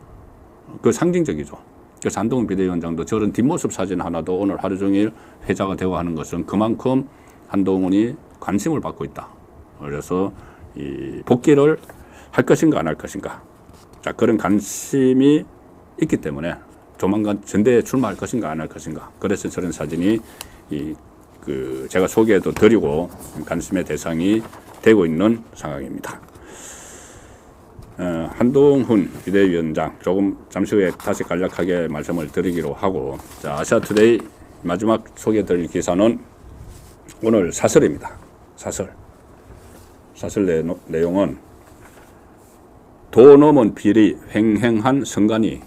그 상징적이죠. 그래서 한동훈 비대위원장도 저런 뒷모습 사진 하나도 오늘 하루 종일 회자가 되고 하는 것은 그만큼 한동훈이 관심을 받고 있다. 그래서 이 복귀를 할 것인가 안 할 것인가. 자, 그런 관심이 있기 때문에 조만간 전대에 출마할 것인가 안 할 것인가. 그래서 저런 사진이 제가 소개해도 드리고 관심의 대상이 되고 있는 상황입니다. 한동훈 비대위원장 조금 잠시 후에 다시 간략하게 말씀을 드리기로 하고, 자, 아시아투데이 마지막 소개해드릴 기사는 오늘 사설입니다. 사설 내용은 도 넘은 비리 횡행한 선관위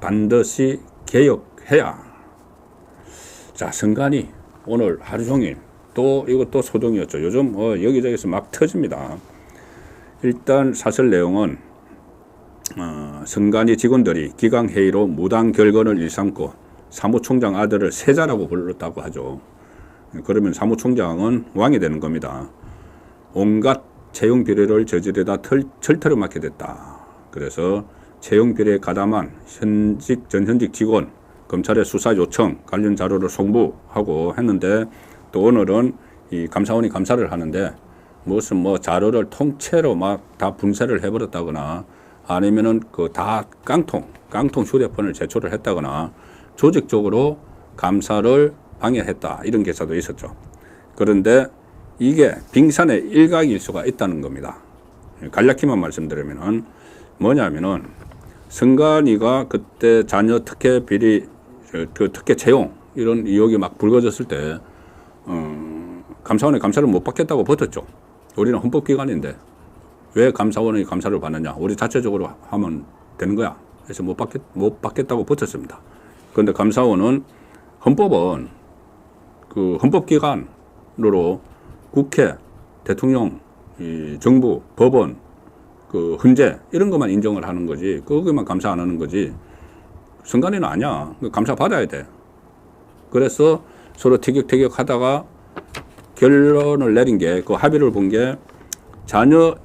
반드시 개혁해야. 자, 선관위 오늘 하루 종일 이것도 소동이었죠. 요즘 여기저기서 막 터집니다. 일단 사설 내용은 선관위 직원들이 기강회의로 무당 결건을 일삼고 사무총장 아들을 세자라고 불렀다고 하죠. 그러면 사무총장은 왕이 되는 겁니다. 온갖 채용 비리를 저지르다 철퇴를 맞게 됐다. 그래서 채용 비리에 가담한 전현직 직원 검찰에 수사 요청 관련 자료를 송부하고 했는데, 또 오늘은 이 감사원이 감사를 하는데 무슨 자료를 통째로 막 다 분쇄를 해버렸다거나 아니면은 다 깡통 휴대폰을 제출을 했다거나 조직적으로 감사를 방해했다, 이런 기사도 있었죠. 그런데 이게 빙산의 일각일 수가 있다는 겁니다. 간략히만 말씀드리면은 뭐냐면은 선관위가 그때 자녀 특혜 비리, 특혜 채용 이런 의혹이 막 불거졌을 때 감사원이 감사를 못 받겠다고 버텼죠. 우리는 헌법기관인데 왜 감사원이 감사를 받느냐? 우리 자체적으로 하면 되는 거야. 그래서 못 받겠다고 버텼습니다. 그런데 감사원은 헌법은 헌법기관으로 국회, 대통령, 정부, 법원, 헌재 이런 것만 인정을 하는 거지, 거기만 감사 안 하는 거지. 선관위는 아니야. 감사 받아야 돼. 그래서 서로 티격태격 하다가 결론을 내린 게, 합의를 본 게 자녀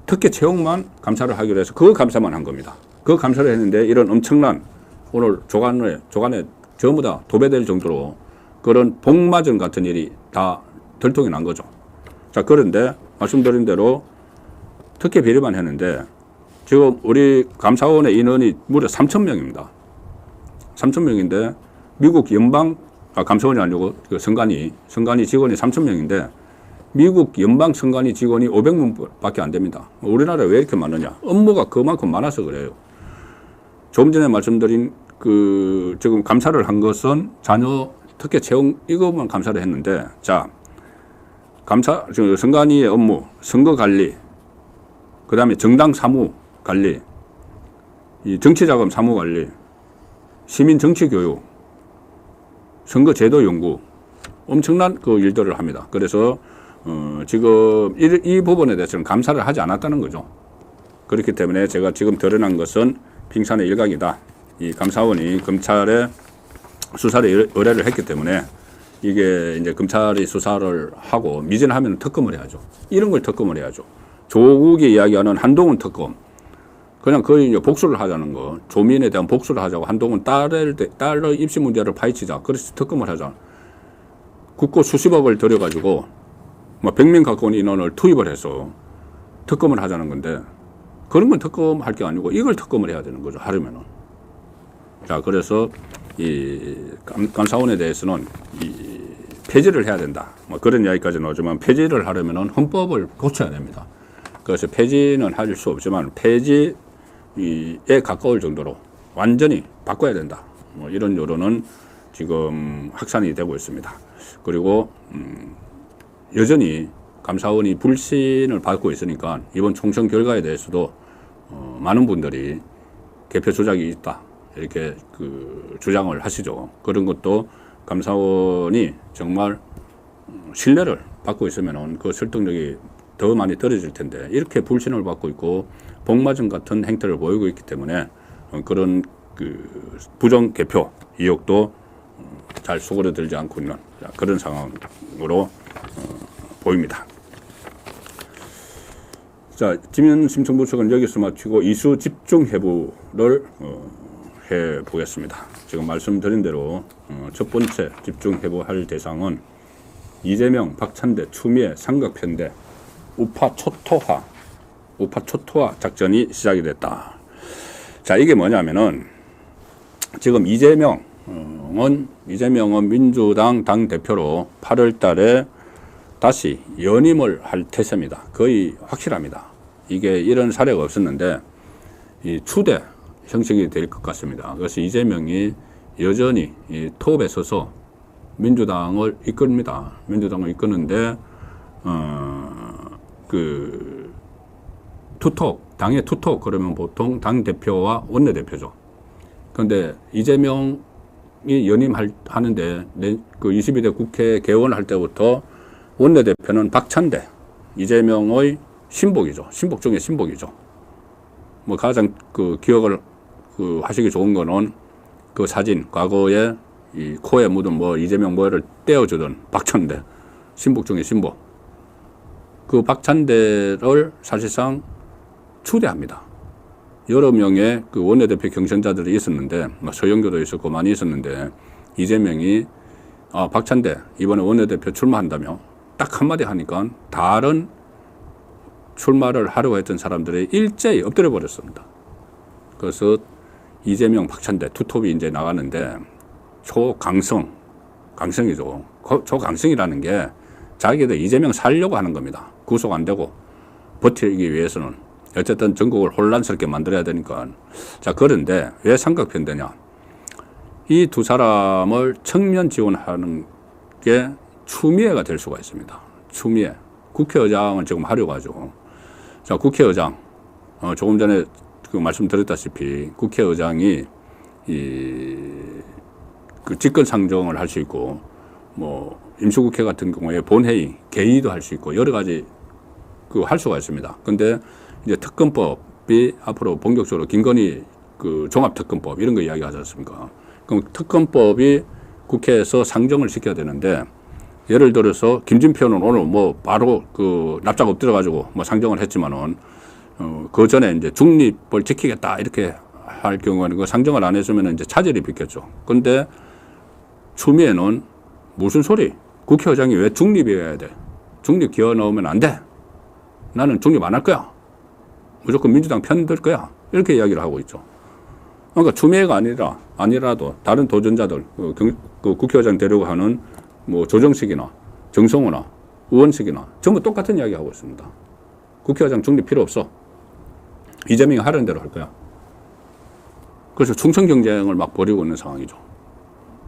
특혜 채용만 감사를 하기로 해서 그 감사만 한 겁니다. 그 감사를 했는데 이런 엄청난, 오늘 조간에 전부 다 도배될 정도로 그런 복마전 같은 일이 다 들통이 난 거죠. 자, 그런데 말씀드린 대로 특혜 비리만 했는데 지금 우리 감사원의 인원이 무려 3,000명입니다. 3,000명인데 미국 감사원이 아니고 선관위 직원이 3,000명인데 미국 연방 선관위 직원이 500명밖에 안 됩니다. 우리나라에 왜 이렇게 많느냐? 업무가 그만큼 많아서 그래요. 조금 전에 말씀드린 지금 감사를 한 것은 자녀 특혜 채용 이것만 감사를 했는데, 자, 선관위의 업무, 선거 관리, 그 다음에 정당 사무 관리, 이 정치자금 사무 관리, 시민 정치 교육, 선거 제도 연구, 엄청난 일들을 합니다. 그래서 지금 이 부분에 대해서는 감사를 하지 않았다는 거죠. 그렇기 때문에 제가 지금 드러난 것은 빙산의 일각이다. 이 감사원이 검찰에 수사를 의뢰를 했기 때문에 이게 이제 검찰이 수사를 하고 미진하면 특검을 해야죠. 이런 걸 특검을 해야죠. 조국이 이야기하는 한동훈 특검, 그냥 거의 이제 복수를 하자는 거, 조민에 대한 복수를 하자고, 한동훈 딸의 입시 문제를 파헤치자, 그래서 특검을 하자. 국고 수십억을 들여가지고 100명 가까운 인원을 투입을 해서 특검을 하자는 건데, 그런 건 특검할 게 아니고 이걸 특검을 해야 되는 거죠, 하려면은. 자, 그래서 이 감사원에 대해서는 폐지를 해야 된다. 그런 이야기까지 나오지만 폐지를 하려면은 헌법을 고쳐야 됩니다. 그래서 폐지는 할 수 없지만 폐지에 가까울 정도로 완전히 바꿔야 된다. 이런 여론은 지금 확산이 되고 있습니다. 그리고 여전히 감사원이 불신을 받고 있으니까 이번 총선 결과에 대해서도 많은 분들이 개표 조작이 있다, 이렇게 주장을 하시죠. 그런 것도 감사원이 정말 신뢰를 받고 있으면은 그 설득력이 더 많이 떨어질 텐데 이렇게 불신을 받고 있고 복마전 같은 행태를 보이고 있기 때문에 그런 부정 개표 의혹도 잘 수그러들지 않고 있는 그런 상황으로 보입니다. 자, 지면 심층 분석은 여기서 마치고 이수 집중 해부를 해 보겠습니다. 지금 말씀드린 대로 첫 번째 집중 해부할 대상은 이재명, 박찬대, 추미애, 삼각편대, 우파 초토화 작전이 시작이 됐다. 자, 이게 뭐냐면은 지금 이재명은 민주당 당대표로 8월 달에 다시 연임을 할 태세입니다. 거의 확실합니다. 이게 이런 사례가 없었는데 이 추대 형식이 될 것 같습니다. 그래서 이재명이 여전히 이 톱에 서서 민주당을 이끕니다. 민주당을 이끄는데 투톱, 당의 투톱 그러면 보통 당대표와 원내대표죠. 그런데 이재명이 연임하는데 그 22대 국회 개원할 때부터 원내대표는 박찬대, 이재명의 신복이죠. 신복 중에 신복이죠. 뭐 가장 기억을 하시기 좋은 거는 그 사진, 과거에 이 코에 묻은 뭐 이재명 뭐를 떼어주던 박찬대, 신복 중에 신복. 그 박찬대를 사실상 추대합니다. 여러 명의 그 원내대표 경선자들이 있었는데, 뭐 서영교도 있었고 많이 있었는데, 이재명이 박찬대 이번에 원내대표 출마한다며 딱 한마디 하니까 다른 출마를 하려고 했던 사람들이 일제히 엎드려 버렸습니다. 그래서 이재명, 박찬대 투톱이 이제 나가는데 강성이죠. 초강성이라는 게 자기들 이재명 살려고 하는 겁니다. 구속 안 되고 버티기 위해서는 어쨌든 전국을 혼란스럽게 만들어야 되니까. 자, 그런데 왜 삼각편대냐? 이 두 사람을 청면 지원하는 게 추미애가 될 수가 있습니다. 추미애. 국회의장은 지금 하려고 하죠. 자, 국회의장. 조금 전에 말씀드렸다시피 국회의장이 그 직권상정을 할 수 있고, 뭐, 임시국회 같은 경우에 본회의, 개의도 할 수 있고, 여러 가지 할 수가 있습니다. 근데 이제 특검법이 앞으로 본격적으로 김건희 종합특검법 이런 거 이야기하지 않습니까? 그럼 특검법이 국회에서 상정을 시켜야 되는데, 예를 들어서 김진표는 오늘 뭐 바로 납작 엎드려가지고 뭐 상정을 했지만은, 그 전에 이제 중립을 지키겠다 이렇게 할 경우에는 그 상정을 안 해주면 이제 차질이 빚겠죠. 근데 추미애는 무슨 소리? 국회의장이 왜 중립이어야 돼? 중립 기어 넣으면 안 돼. 나는 중립 안 할 거야. 무조건 민주당 편 들 거야. 이렇게 이야기를 하고 있죠. 그러니까 추미애가 아니라도 다른 도전자들, 국회의장 되려고 하는 뭐 조정식이나 정성호나 우원식이나 전부 똑같은 이야기 하고 있습니다. 국회의장 중립 필요 없어. 이재명이 하려는 대로 할 거야. 그래서 충성 경쟁을 막 벌이고 있는 상황이죠.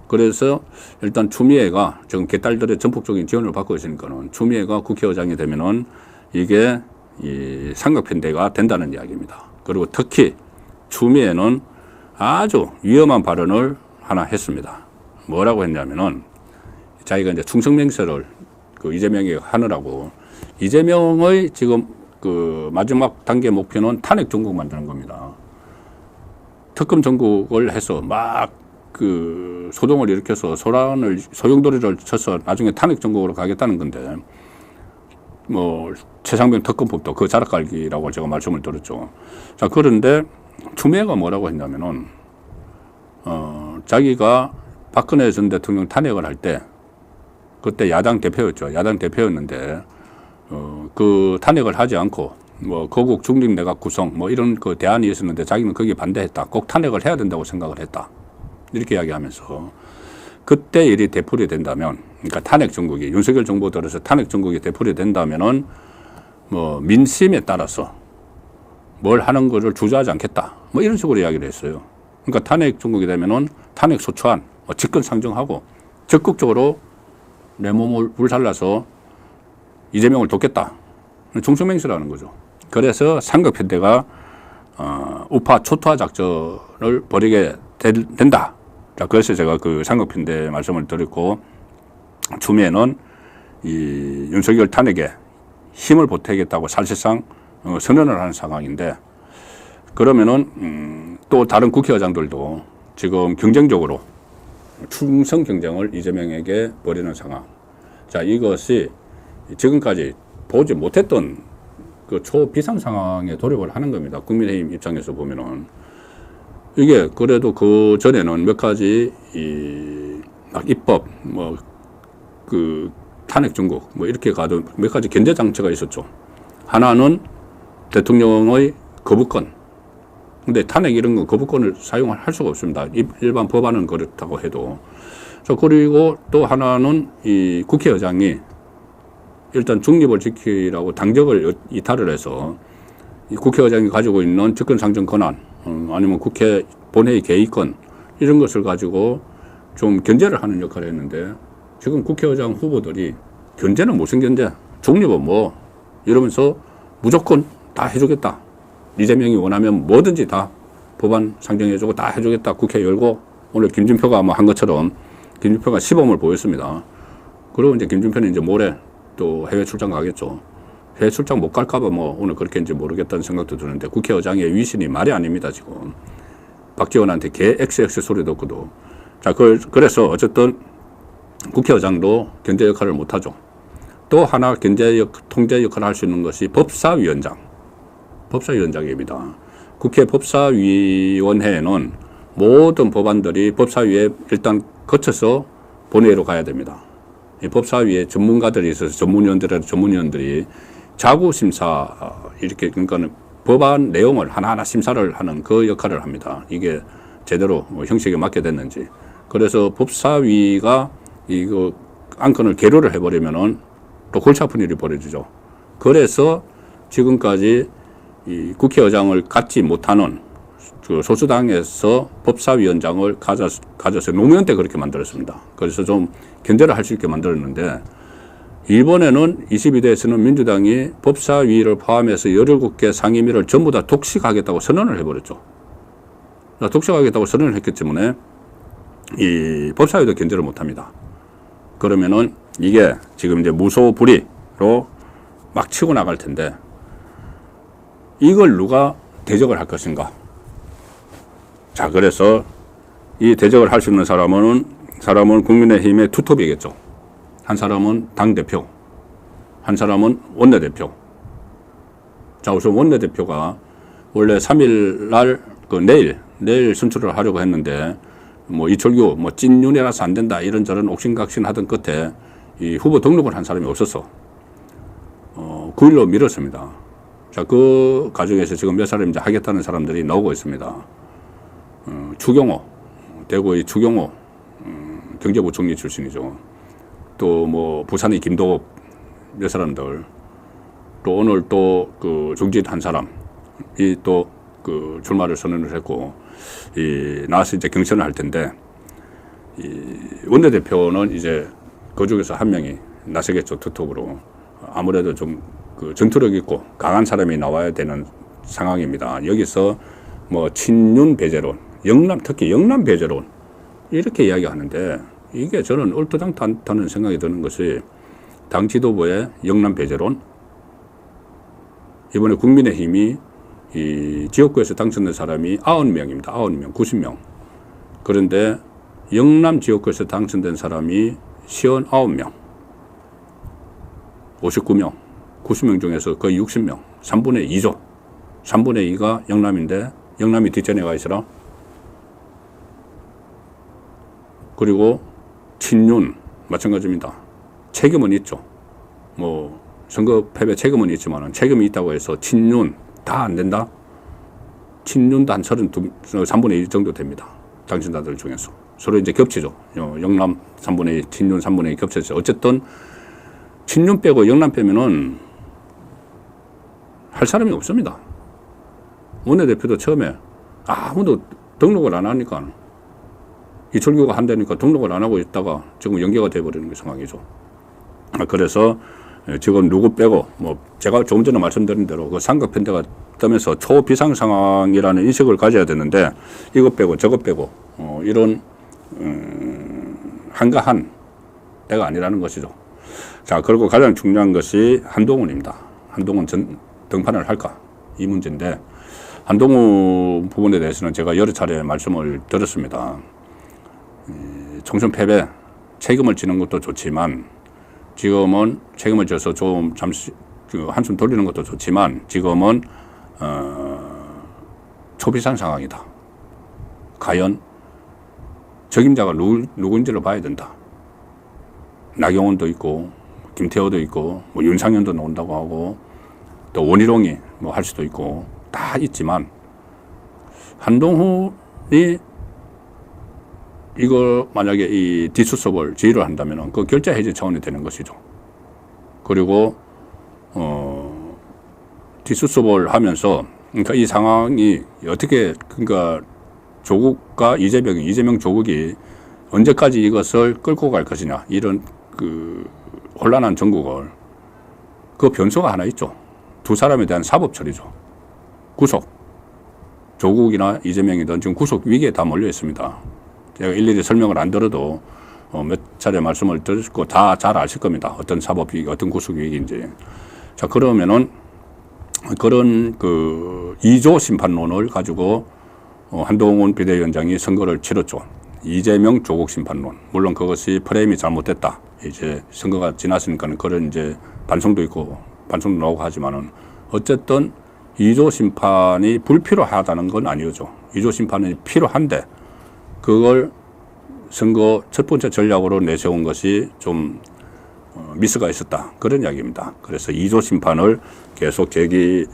그래서 일단 추미애가 지금 개딸들의 전폭적인 지원을 받고 있으니까는 추미애가 국회의장이 되면은 이게 이 삼각편대가 된다는 이야기입니다. 그리고 특히 추미애는 아주 위험한 발언을 하나 했습니다. 뭐라고 했냐면은 자기가 이제 충성맹세를 이재명이 하느라고 이재명의 지금 마지막 단계 목표는 탄핵 전국 만드는 겁니다. 특검 전국을 해서 막 소동을 일으켜서 소용돌이를 쳐서 나중에 탄핵 전국으로 가겠다는 건데, 뭐 최상병 특검법도 그 자락갈기라고 제가 말씀을 드렸죠. 자, 그런데 추미애가 뭐라고 했냐면은 자기가 박근혜 전 대통령 탄핵을 할 때 그때 야당 대표였죠. 야당 대표였는데 그 탄핵을 하지 않고 뭐 거국 중립 내각 구성 뭐 이런 대안이 있었는데 자기는 거기에 반대했다. 꼭 탄핵을 해야 된다고 생각을 했다. 이렇게 이야기하면서 그때 일이 되풀이 된다면, 그러니까 탄핵 정국이 윤석열 정부 들어서 탄핵 정국이 되풀이 된다면은 뭐 민심에 따라서 뭘 하는 것을 주저하지 않겠다. 뭐 이런 식으로 이야기를 했어요. 그러니까 탄핵 정국이 되면은 탄핵 소추안, 직권 상정하고 적극적으로 내 몸을 불살라서 이재명을 돕겠다. 충성맹세라는 거죠. 그래서 삼각편대가 우파 초토화 작전을 벌이게 된다. 자, 그래서 제가 그 상급편대 말씀을 드렸고, 추미애는 이 윤석열 탄핵에 힘을 보태겠다고 사실상 선언을 하는 상황인데, 그러면은 또 다른 국회의장들도 지금 경쟁적으로 충성 경쟁을 이재명에게 벌이는 상황. 자, 이것이 지금까지 보지 못했던 그 초비상 상황에 돌입을 하는 겁니다. 국민의힘 입장에서 보면은. 이게 그래도 그 전에는 몇 가지 막 입법, 뭐 그 탄핵 정국, 뭐 이렇게 가도 몇 가지 견제 장치가 있었죠. 하나는 대통령의 거부권. 근데 탄핵 이런 거 거부권을 사용할 수가 없습니다. 일반 법안은 그렇다고 해도. 자, 그리고 또 하나는 이 국회의장이 일단 중립을 지키라고 당적을 이탈을 해서 이 국회의장이 가지고 있는 직권상정 권한, 아니면 국회 본회의 개의권 이런 것을 가지고 좀 견제를 하는 역할을 했는데, 지금 국회의장 후보들이 견제는 무슨 견제, 중립은 뭐 이러면서 무조건 다 해주겠다. 이재명이 원하면 뭐든지 다 법안 상정해주고 다 해주겠다. 국회 열고, 오늘 김진표가 뭐 한 것처럼 김진표가 시범을 보였습니다. 그리고 이제 김진표는 이제 모레 또 해외 출장 가겠죠. 해외 출장 못 갈까봐 뭐 오늘 그렇게인지 모르겠다는 생각도 드는데, 국회의장의 위신이 말이 아닙니다, 지금. 박지원한테 개 XX 소리 듣고도. 자, 그래서 어쨌든 국회의장도 견제 역할을 못 하죠. 또 하나 통제 역할을 할 수 있는 것이 법사위원장입니다. 국회 법사위원회에는 모든 법안들이 법사위에 일단 거쳐서 본회의로 가야 됩니다. 이 법사위에 전문가들이 있어서 전문위원들이 자구심사, 이렇게, 그러니까 법안 내용을 하나하나 심사를 하는 그 역할을 합니다. 이게 제대로 형식에 맞게 됐는지. 그래서 법사위가 이거 안건을 계류를 해버리면은 또 골치 아픈 일이 벌어지죠. 그래서 지금까지 이 국회의장을 갖지 못하는 그 소수당에서 법사위원장을 가져서 노무현 때 그렇게 만들었습니다. 그래서 좀 견제를 할 수 있게 만들었는데, 이번에는 22대에서는 민주당이 법사위를 포함해서 17개 상임위를 전부 다 독식하겠다고 선언을 해버렸죠. 독식하겠다고 선언을 했기 때문에 이 법사위도 견제를 못합니다. 그러면은 이게 지금 이제 무소불위로 막 치고 나갈 텐데, 이걸 누가 대적을 할 것인가? 자, 그래서 이 대적을 할 수 있는 사람은 국민의힘의 투톱이겠죠. 한 사람은 당대표, 한 사람은 원내대표. 자, 우선 원내대표가 원래 3일 날, 내일 선출을 하려고 했는데, 뭐 이철규, 뭐 찐윤이라서 안 된다, 이런저런 옥신각신 하던 끝에 이 후보 등록을 한 사람이 없었어. 9일로 미뤘습니다. 자, 그 과정에서 지금 몇 사람이 이제 하겠다는 사람들이 나오고 있습니다. 추경호, 대구의 추경호, 경제부총리 출신이죠. 또 뭐 부산의 김도국 몇 사람들, 또 오늘 또 그 중진 한 사람이 또 그 출마를 선언을 했고, 나와서 이제 경선을 할 텐데, 이 원내대표는 이제 그 중에서 한 명이 나서겠죠, 투톱으로. 아무래도 좀 그 전투력 있고 강한 사람이 나와야 되는 상황입니다. 여기서 뭐 친윤 배제론, 특히 영남 배제론, 이렇게 이야기하는데, 이게 저는 얼토당토 않다는 생각이 드는 것이, 당 지도부의 영남 배제론, 이번에 국민의힘이 이 지역구에서 당선된 사람이 90명입니다. 90명, 90명. 그런데 영남 지역구에서 당선된 사람이 59명, 59명, 90명 중에서 거의 60명, 3분의 2죠. 3분의 2가 영남인데, 영남이 뒷전에 가 있으라. 그리고 친윤 마찬가지입니다. 책임은 있죠. 뭐 선거 패배 책임은 있지만, 책임이 있다고 해서 친윤 다 안 된다? 친윤도 한 3분의 1 정도 됩니다. 당신자들 중에서. 서로 이제 겹치죠. 영남 3분의 1, 친윤 3분의 1 겹쳐서. 어쨌든 친윤 빼고 영남 빼면은 할 사람이 없습니다. 원내대표도 처음에 아무도 등록을 안 하니까, 이철규가 한다니까 등록을 안 하고 있다가 지금 연계가 돼버리는 게 상황이죠. 그래서 지금 누구 빼고 뭐 제가 조금 전에 말씀드린 대로 그 삼각 편대가 뜨면서 초비상 상황이라는 인식을 가져야 되는데 이것 빼고 저것 빼고 이런 한가한 때가 아니라는 것이죠. 자, 그리고 가장 중요한 것이 한동훈입니다. 한동훈 등판을 할까 이 문제인데 한동훈 부분에 대해서는 제가 여러 차례 말씀을 드렸습니다. 총선 패배 책임을 지는 것도 좋지만 지금은 책임을 져서 좀 잠시 한숨 돌리는 것도 좋지만 지금은 초비상 상황이다. 과연 적임자가 누구인지를 봐야 된다. 나경원도 있고 김태호도 있고 뭐 윤상현도 나온다고 하고 또 원희룡이 뭐 할 수도 있고 다 있지만 한동훈이 이거 만약에 이 뒷수습을 지휘를 한다면은 그 결자 해제 차원이 되는 것이죠. 그리고 뒷수습을 하면서 그러니까 이 상황이 어떻게 그러니까 조국과 이재명 조국이 언제까지 이것을 끌고 갈 것이냐 이런 그 혼란한 전국을 그 변수가 하나 있죠. 두 사람에 대한 사법 처리죠. 구속 조국이나 이재명이든 지금 구속 위기에 다 몰려 있습니다. 제가 일일이 설명을 안 들어도 몇 차례 말씀을 드렸고 다 잘 아실 겁니다. 어떤 사법 위기, 어떤 구속 위기인지. 자, 그러면은 그런 그 2조 심판론을 가지고 한동훈 비대위원장이 선거를 치렀죠. 이재명 조국 심판론. 물론 그것이 프레임이 잘못됐다. 이제 선거가 지났으니까는 그런 이제 반성도 있고 반성도 나오고 하지만은 어쨌든 2조 심판이 불필요하다는 건 아니죠. 2조 심판이 필요한데 그걸 선거 첫 번째 전략으로 내세운 것이 좀 미스가 있었다. 그런 이야기입니다. 그래서 2조 심판을 계속 제기를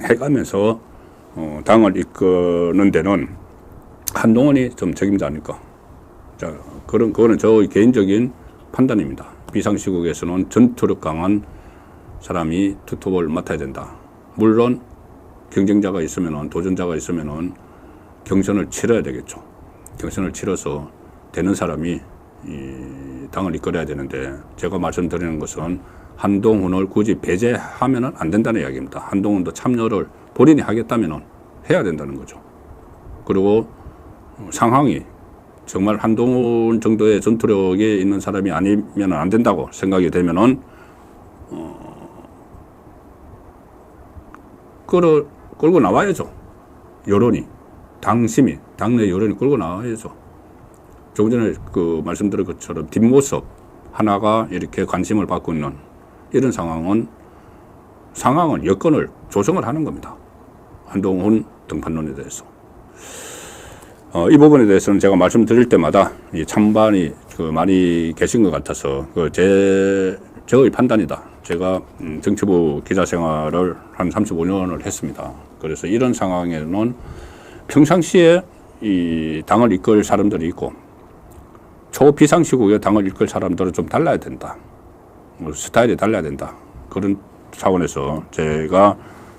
해가면서 당을 이끄는 데는 한동훈이 좀 책임자 아닐까. 자, 그거는 저 개인적인 판단입니다. 비상시국에서는 전투력 강한 사람이 투톱을 맡아야 된다. 물론 경쟁자가 있으면은 도전자가 있으면은 경선을 치러야 되겠죠. 경선을 치러서 되는 사람이 이 당을 이끌어야 되는데 제가 말씀드리는 것은 한동훈을 굳이 배제하면은 안 된다는 이야기입니다. 한동훈도 참여를 본인이 하겠다면은 해야 된다는 거죠. 그리고 상황이 정말 한동훈 정도의 전투력이 있는 사람이 아니면 안 된다고 생각이 되면은 끌고 나와야죠. 여론이 당심이 당내 여론이 끌고 나와야죠. 조금 전에 그 말씀드린 것처럼 뒷모습 하나가 이렇게 관심을 받고 있는 이런 상황은 여건을 조성을 하는 겁니다. 한동훈 등판론에 대해서. 이 부분에 대해서는 제가 말씀드릴 때마다 이 찬반이 많이 계신 것 같아서 저의 판단이다. 제가 정치부 기자 생활을 한 35년을 했습니다. 그래서 이런 상황에는 평상시에 이 당을 이끌 사람들이 있고 초비상시국에 당을 이끌 사람들은 좀 달라야 된다. 스타일이 달라야 된다. 그런 차원에서 제가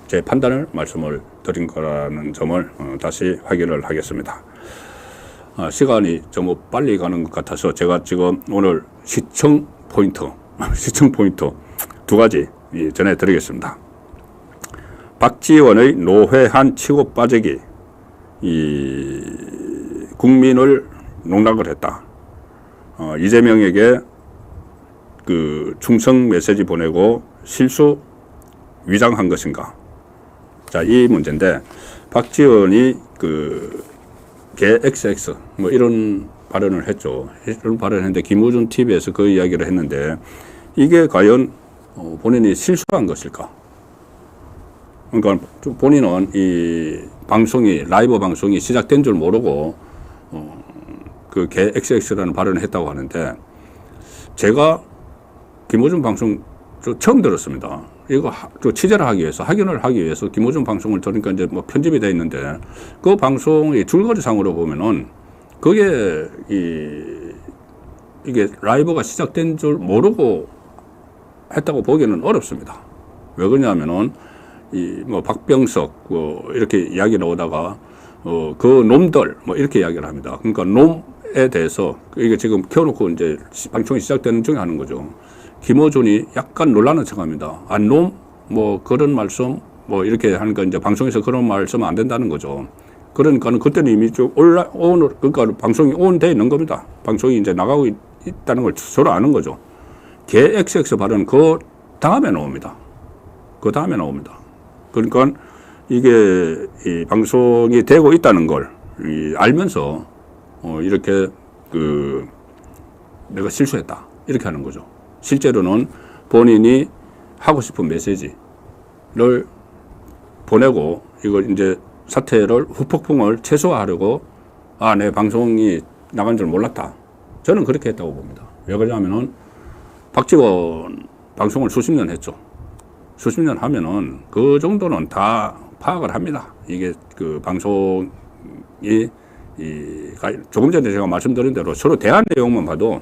제 판단을 말씀을 드린 거라는 점을 다시 확인을 하겠습니다. 시간이 너무 빨리 가는 것 같아서 제가 지금 오늘 시청 포인트 두 가지 전해드리겠습니다. 박지원의 노회한 치고 빠지기, 국민을 농락을 했다. 이재명에게 그 충성 메시지 보내고 실수 위장한 것인가? 자, 이 문제인데 박지원이 개 XX 뭐 이런 발언을 했죠. 이런 발언을 했는데 김우준 TV에서 그 이야기를 했는데 이게 과연 본인이 실수한 것일까? 그러니까 본인은 이 라이브 방송이 시작된 줄 모르고 그 개 XX라는 발언을 했다고 하는데 제가 김우준 방송 처음 들었습니다. 이거 취재를 하기 위해서 확인을 하기 위해서 김우준 방송을 들으니까 이제 뭐 편집이 돼 있는데 그 방송이 줄거리상으로 보면은 그게 이게 라이브가 시작된 줄 모르고 했다고 보기는 어렵습니다. 왜 그러냐면은 뭐 박병석 이렇게 이야기 나오다가 그 놈들 뭐 이렇게 이야기를 합니다. 그러니까 놈에 대해서 이게 지금 켜놓고 이제 방송이 시작되는 중에 하는 거죠. 김어준이 약간 놀라는 척합니다. 놈? 뭐 그런 말씀 뭐 이렇게 하니까 이제 방송에서 그런 말씀 안 된다는 거죠. 그러니까는 그때는 이미 쭉 그러니까 방송이 온돼 있는 겁니다. 방송이 이제 나가고 있다는 걸 서로 아는 거죠. 개 XX 발언 그 다음에 나옵니다. 그 다음에 나옵니다. 그러니까 이게 이 방송이 되고 있다는 걸 알면서 이렇게 내가 실수했다 이렇게 하는 거죠. 실제로는 본인이 하고 싶은 메시지를 보내고 이걸 이제 사태를 후폭풍을 최소화하려고 내 방송이 나간 줄 몰랐다. 저는 그렇게 했다고 봅니다. 왜 그러냐면은 박지원 방송을 수십 년 했죠. 수십 년 하면은 그 정도는 다 파악을 합니다. 이게 그 방송이 조금 전에 제가 말씀드린 대로 서로 대한 내용만 봐도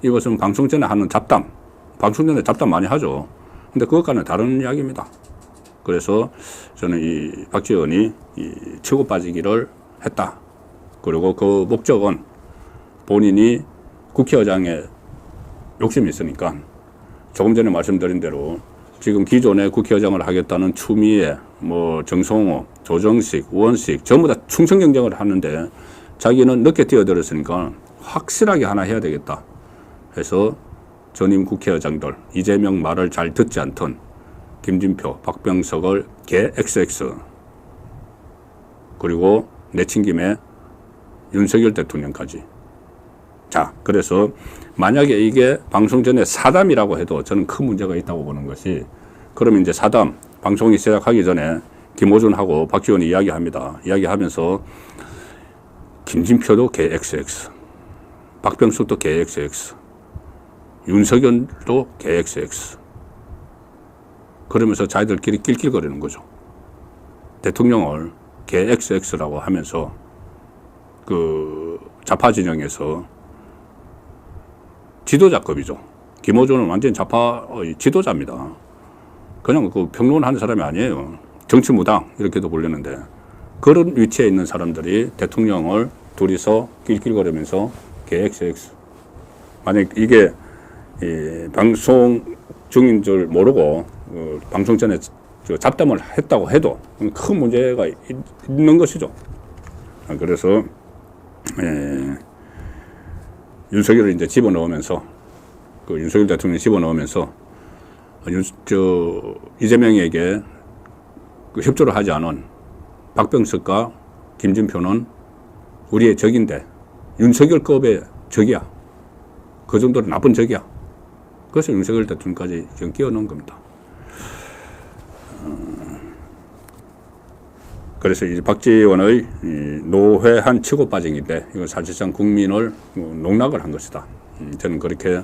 이것은 방송 전에 하는 잡담, 방송 전에 잡담 많이 하죠. 근데 그것과는 다른 이야기입니다. 그래서 저는 이 박지원이 치고 빠지기를 했다. 그리고 그 목적은 본인이 국회의장에 욕심이 있으니까 조금 전에 말씀드린 대로 지금 기존에 국회의장을 하겠다는 추미애, 뭐 정성호, 조정식, 우원식 전부 다 충성 경쟁을 하는데 자기는 늦게 뛰어들었으니까 확실하게 하나 해야 되겠다 해서 전임 국회의장들 이재명 말을 잘 듣지 않던 김진표, 박병석을 개 XX 그리고 내친 김에 윤석열 대통령까지. 자, 그래서 만약에 이게 방송 전에 사담이라고 해도 저는 큰 문제가 있다고 보는 것이 그러면 이제 사담 방송이 시작하기 전에 김어준하고 박지원이 이야기합니다. 이야기하면서 김진표도 개 XX, 박병석도 개 XX, 윤석열도 개 XX. 그러면서 자기들끼리 낄낄거리는 거죠. 대통령을 개 XX라고 하면서 그 좌파 진영에서 지도자급이죠. 김어준은 완전 좌파 지도자입니다. 그냥 그 평론하는 사람이 아니에요. 정치무당 이렇게도 불리는데 그런 위치에 있는 사람들이 대통령을 둘이서 낄낄거리면서 개 XX. 만약 이게 방송 중인 줄 모르고 방송 전에 잡담을 했다고 해도 큰 문제가 있는 것이죠. 그래서 윤석열을 이제 집어넣으면서 그 윤석열 대통령이 집어넣으면서 이재명에게 그 협조를 하지 않은 박병석과 김진표는 우리의 적인데 윤석열급의 적이야. 그 정도로 나쁜 적이야. 그래서 윤석열 대통령까지 지금 끼워넣은 겁니다. 그래서 이제 박지원의 노회한 치고 빠지기인데 이건 사실상 국민을 농락을 한 것이다. 저는 그렇게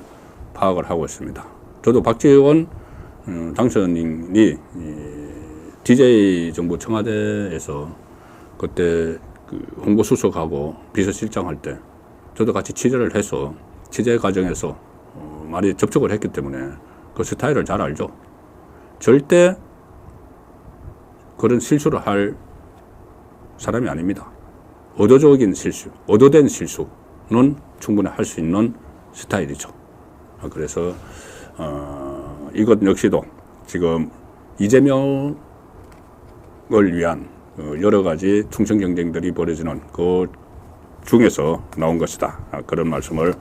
파악을 하고 있습니다. 저도 박지원 당선인이 DJ 정부 청와대에서 그때 그 홍보수석하고 비서실장 할 때 저도 같이 취재를 해서 취재 과정에서 많이 접촉을 했기 때문에 그 스타일을 잘 알죠. 절대 그런 실수를 할 사람이 아닙니다. 의도적인 실수, 의도된 실수는 충분히 할 수 있는 스타일이죠. 그래서 이것 역시도 지금 이재명을 위한 여러 가지 충성 경쟁들이 벌어지는 그 중에서 나온 것이다. 그런 말씀을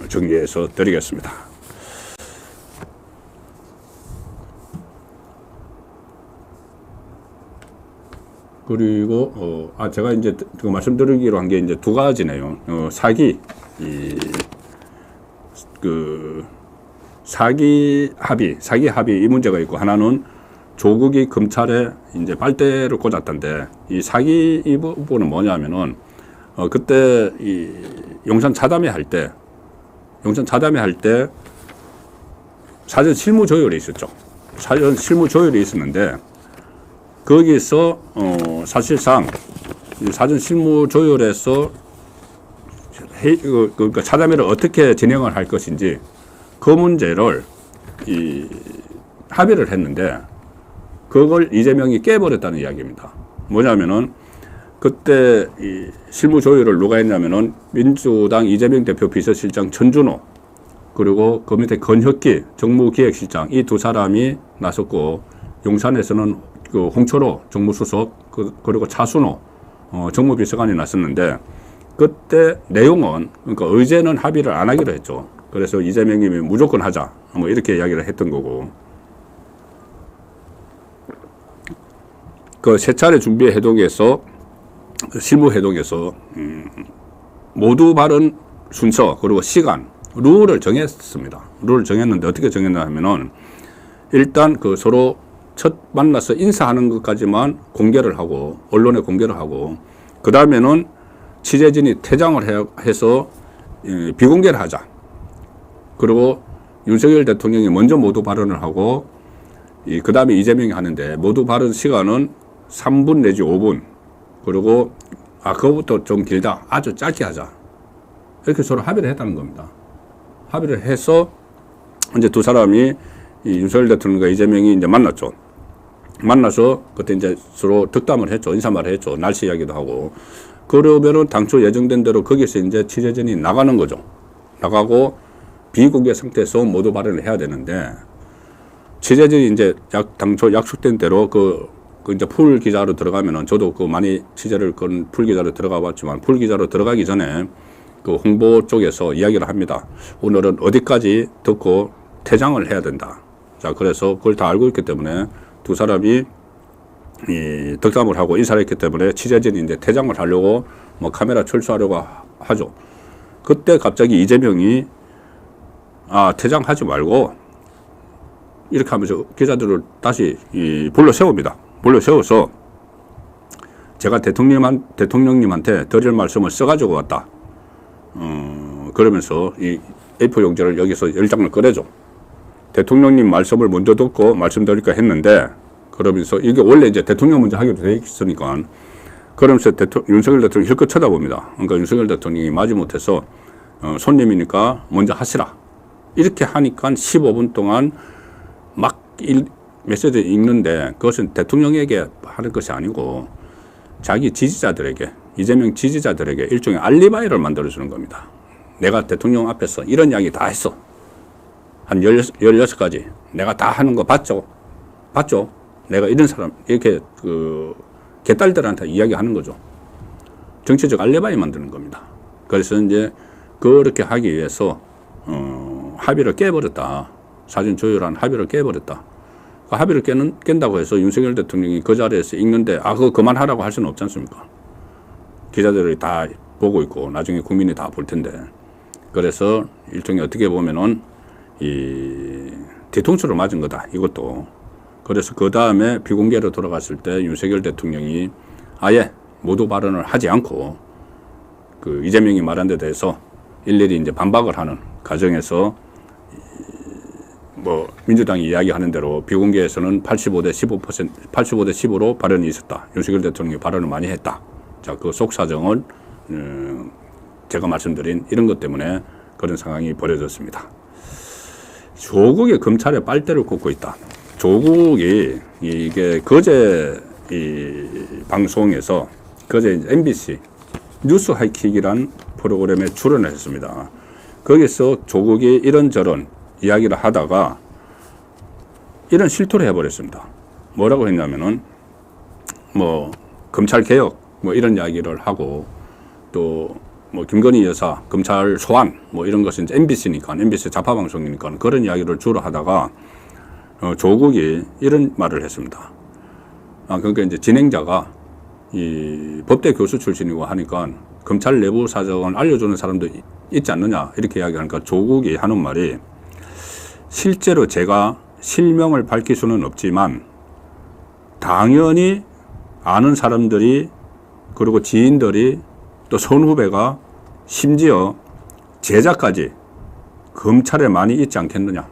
정리해서 드리겠습니다. 그리고 제가 이제 그 말씀드리기로 한 게 이제 두 가지네요. 사기 합의 이 문제가 있고 하나는 조국이 검찰에 이제 빨대를 꽂았던데 이 사기 이 부분은 뭐냐면은 그때 이 용산 차담회 할 때 사전 실무 조율이 있었죠. 사전 실무 조율이 있었는데 거기서 사실상 사전 실무 조율에서 그러니까 차담회를 어떻게 진행을 할 것인지 그 문제를 합의를 했는데 그걸 이재명이 깨버렸다는 이야기입니다. 뭐냐면은 그때 이 실무 조율을 누가 했냐면은 민주당 이재명 대표 비서실장 천준호 그리고 그 밑에 건혁기 정무기획실장 이 두 사람이 나섰고, 용산에서는 그 홍철호 정무수석 그리고 차순호 정무비서관이 나섰는데, 그때 내용은 그러니까 의제는 합의를 안 하기로 했죠. 그래서 이재명님이 무조건 하자 뭐 이렇게 이야기를 했던 거고, 그 세 차례 준비 회동에서 실무 회동에서 모두 발언 순서 그리고 시간 룰을 정했습니다. 룰을 정했는데 어떻게 정했나 하면은 일단 그 서로 첫 만나서 인사하는 것까지만 공개를 하고 언론에 공개를 하고, 그 다음에는 취재진이 퇴장을 해서 비공개를 하자. 그리고 윤석열 대통령이 먼저 모두 발언을 하고 그 다음에 이재명이 하는데, 모두 발언 시간은 3분 내지 5분, 그리고 그거부터 좀 길다, 아주 짧게 하자, 이렇게 서로 합의를 했다는 겁니다. 합의를 해서 이제 두 사람이 윤석열 대통령과 이재명이 이제 만났죠. 만나서 그때 이제 서로 덕담을 했죠. 인사말을 했죠. 날씨 이야기도 하고. 그러면은 당초 예정된 대로 거기서 이제 취재진이 나가는 거죠. 나가고 비공개 상태에서 모두 발언을 해야 되는데, 취재진이 이제 당초 약속된 대로 그 이제 풀 기자로 들어가면은, 저도 그 많이 취재를 건 풀 기자로 들어가 봤지만, 풀 기자로 들어가기 전에 그 홍보 쪽에서 이야기를 합니다. 오늘은 어디까지 듣고 퇴장을 해야 된다. 자, 그래서 그걸 다 알고 있기 때문에 두 사람이 덕담을 하고 인사를 했기 때문에 취재진이 이제 퇴장을 하려고 뭐 카메라 철수하려고 하죠. 그때 갑자기 이재명이 퇴장하지 말고 이렇게 하면서 기자들을 다시 불러 세웁니다. 불러 세워서 제가 대통령님한테 드릴 말씀을 써가지고 왔다. 그러면서 이 A4 용지를 여기서 10장을 꺼내죠. 대통령님 말씀을 먼저 듣고 말씀드릴까 했는데, 그러면서 이게 원래 이제 대통령 먼저 하기로 돼 있으니까, 그러면서 윤석열 대통령이 힐끗 쳐다봅니다. 그러니까 윤석열 대통령이 마지못해서 손님이니까 먼저 하시라. 이렇게 하니까 15분 동안 막 메시지 읽는데, 그것은 대통령에게 하는 것이 아니고 자기 지지자들에게, 이재명 지지자들에게 일종의 알리바이를 만들어주는 겁니다. 내가 대통령 앞에서 이런 이야기 다 했어. 한 16가지. 내가 다 하는 거 봤죠? 내가 이런 사람, 이렇게 개딸들한테 이야기하는 거죠. 정치적 알리바이 만드는 겁니다. 그래서 이제 그렇게 하기 위해서 합의를 깨버렸다. 사전 조율한 합의를 깨버렸다. 그 합의를 깬다고 해서 윤석열 대통령이 그 자리에서 읽는데 그거 그만하라고 할 수는 없지 않습니까? 기자들이 다 보고 있고 나중에 국민이 다 볼 텐데. 그래서 일종의 어떻게 보면은 뒤통수를 맞은 거다, 이것도. 그래서 그 다음에 비공개로 돌아갔을 때 윤석열 대통령이 아예 모두 발언을 하지 않고 그 이재명이 말한 데 대해서 일일이 이제 반박을 하는 과정에서 뭐 민주당이 이야기하는 대로 비공개에서는 85대 15로 발언이 있었다. 윤석열 대통령이 발언을 많이 했다. 자, 그 속사정을 제가 말씀드린 이런 것 때문에 그런 상황이 벌어졌습니다. 조국이 검찰에 빨대를 꽂고 있다. 조국이 이게 거제 방송에서 거제 MBC 뉴스 하이킥이란 프로그램에 출연을 했습니다. 거기서 조국이 이런저런 이야기를 하다가 이런 실토를 해버렸습니다. 뭐라고 했냐면은 뭐 검찰 개혁 뭐 이런 이야기를 하고, 또 뭐 김건희 여사 검찰 소환 뭐 이런 것은 이제 MBC니까, MBC 좌파 방송이니까 그런 이야기를 주로 하다가 조국이 이런 말을 했습니다. 그러니까 이제 진행자가 이 법대 교수 출신이고 하니까 검찰 내부 사정을 알려주는 사람도 있지 않느냐 이렇게 이야기하니까 조국이 하는 말이, 실제로 제가 실명을 밝힐 수는 없지만 당연히 아는 사람들이, 그리고 지인들이, 또 선후배가, 심지어 제자까지 검찰에 많이 있지 않겠느냐.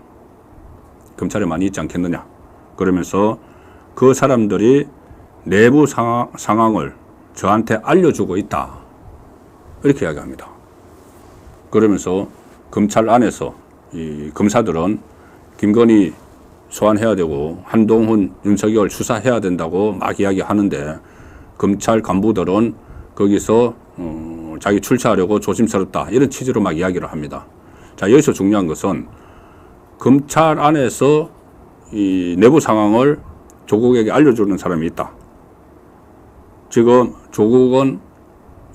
그러면서 그 사람들이 내부 상황을 저한테 알려주고 있다. 이렇게 이야기합니다. 그러면서 검찰 안에서 이 검사들은 김건희 소환해야 되고 한동훈, 윤석열 수사해야 된다고 막 이야기하는데, 검찰 간부들은 거기서 자기 출처하려고 조심스럽다 이런 취지로 막 이야기를 합니다. 자, 여기서 중요한 것은 검찰 안에서 이 내부 상황을 조국에게 알려주는 사람이 있다. 지금 조국은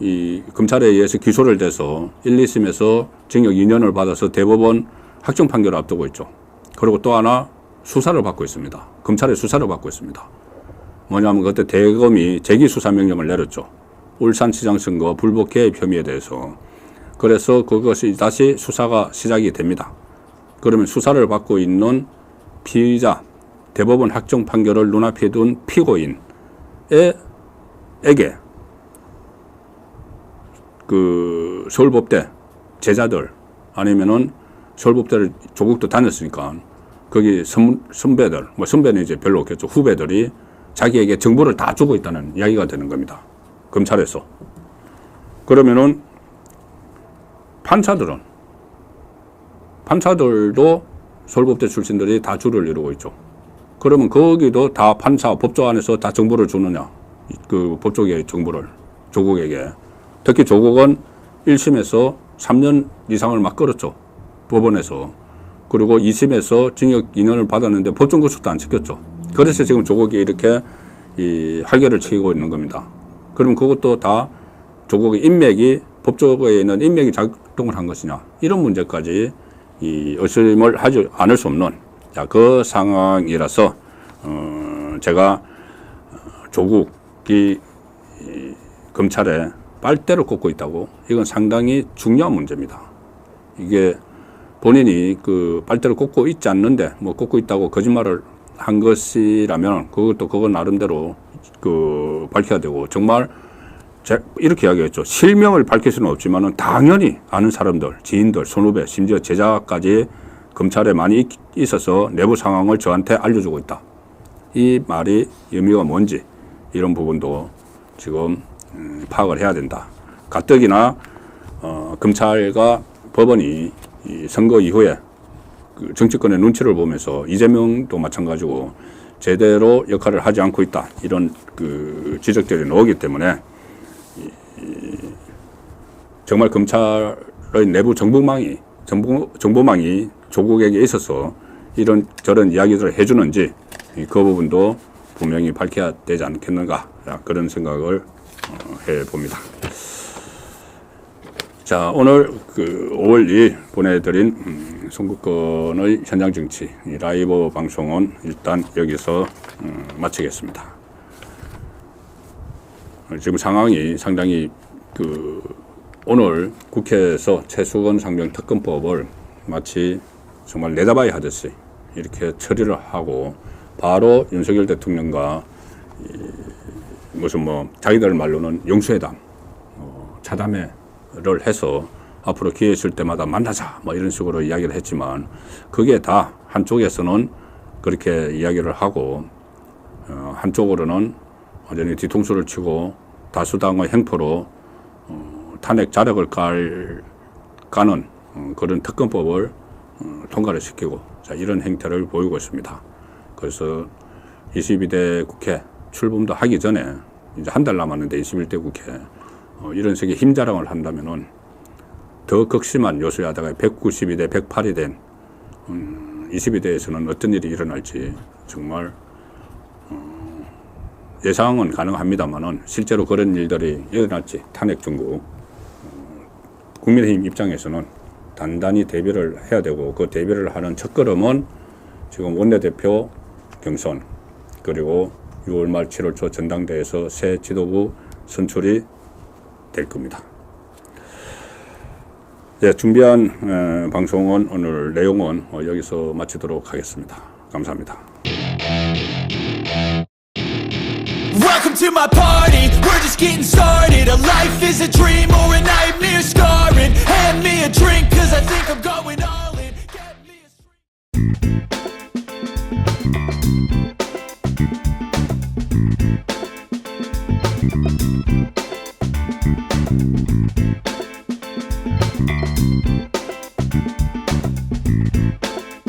이 검찰에 의해서 기소를 돼서 1, 2심에서 징역 2년을 받아서 대법원 확정 판결을 앞두고 있죠. 그리고 또 하나 수사를 받고 있습니다. 검찰의 수사를 받고 있습니다. 뭐냐면 그때 대검이 재기수사명령을 내렸죠. 울산시장 선거 불법 개입 혐의에 대해서. 그래서 그것이 다시 수사가 시작이 됩니다. 그러면 수사를 받고 있는 피의자, 대법원 확정 판결을 눈앞에 둔 피고인에게 그 서울법대 제자들 아니면은 서울법대를 조국도 다녔으니까 거기 선배들, 뭐 선배는 이제 별로 없겠죠. 후배들이 자기에게 정보를 다 주고 있다는 이야기가 되는 겁니다. 검찰에서. 그러면은 판사들도 서울법대 출신들이 다 줄을 이루고 있죠. 그러면 거기도 다 판사, 법조 안에서 다 정보를 주느냐. 그 법조계의 정보를 조국에게. 특히 조국은 1심에서 3년 이상을 막 끌었죠. 법원에서. 그리고 2심에서 징역 2년을 받았는데 법정 구속도 안 시켰죠. 그래서 지금 조국이 이렇게 이 활개를 치고 있는 겁니다. 그럼 그것도 다 조국의 인맥이 법조계에 있는 인맥이 작동을 한 것이냐. 이런 문제까지 이 의심을 하지 않을 수 없는 자, 그 상황이라서 제가 조국이 검찰에 빨대를 꽂고 있다고 이건 상당히 중요한 문제입니다. 이게 본인이 그 빨대를 꽂고 있지 않는데 뭐 꽂고 있다고 거짓말을 한 것이라면 그것도 그거 나름대로 그 밝혀야 되고 정말 이렇게 이야기했죠. 실명을 밝힐 수는 없지만은 당연히 아는 사람들, 지인들, 선후배, 심지어 제자까지 검찰에 많이 있어서 내부 상황을 저한테 알려주고 있다. 이 말이 의미가 뭔지 이런 부분도 지금 파악을 해야 된다. 가뜩이나 검찰과 법원이 이 선거 이후에 그 정치권의 눈치를 보면서 이재명도 마찬가지고 제대로 역할을 하지 않고 있다. 이런 그 지적들이 나오기 때문에 정말 검찰의 내부 정보망이 조국에게 있어서 이런 저런 이야기들을 해주는지 그 부분도 분명히 밝혀야 되지 않겠는가 그런 생각을 해봅니다. 자, 오늘 그 5월 2일 보내드린 송국건의 현장 정치 라이브 방송은 일단 여기서 마치겠습니다. 지금 상황이 상당히 그 오늘 국회에서 최수건 상병 특검법을 마치 정말 내다봐야 하듯이 이렇게 처리를 하고 바로 윤석열 대통령과 무슨 뭐 자기들 말로는 영수회담, 차담회를 해서 앞으로 기회 있을 때마다 만나자 뭐 이런 식으로 이야기를 했지만 그게 다 한쪽에서는 그렇게 이야기를 하고 한쪽으로는 완전히 뒤통수를 치고 다수당의 행포로 탄핵 자력을 까는 그런 특검법을 통과를 시키고 자, 이런 행태를 보이고 있습니다. 그래서 22대 국회 출범도 하기 전에 이제 한 달 남았는데 21대 국회 이런 식의 힘 자랑을 한다면은 더 극심한 여수야다가 192대 108이 된 22대에서는 어떤 일이 일어날지 정말 예상은 가능합니다만은 실제로 그런 일들이 일어날지 탄핵 중국 국민의힘 입장에서는 단단히 대비를 해야 되고 그 대비를 하는 첫걸음은 지금 원내대표 경선 그리고 6월 말 7월 초 전당대회에서 새 지도부 선출이 될 겁니다. 네, 준비한 방송은 오늘 내용은 여기서 마치도록 하겠습니다. 감사합니다. Welcome to my party, we're just getting started. A life is a dream or a nightmare scarring. Hand me a drink cause I think I'm going all in. Get me a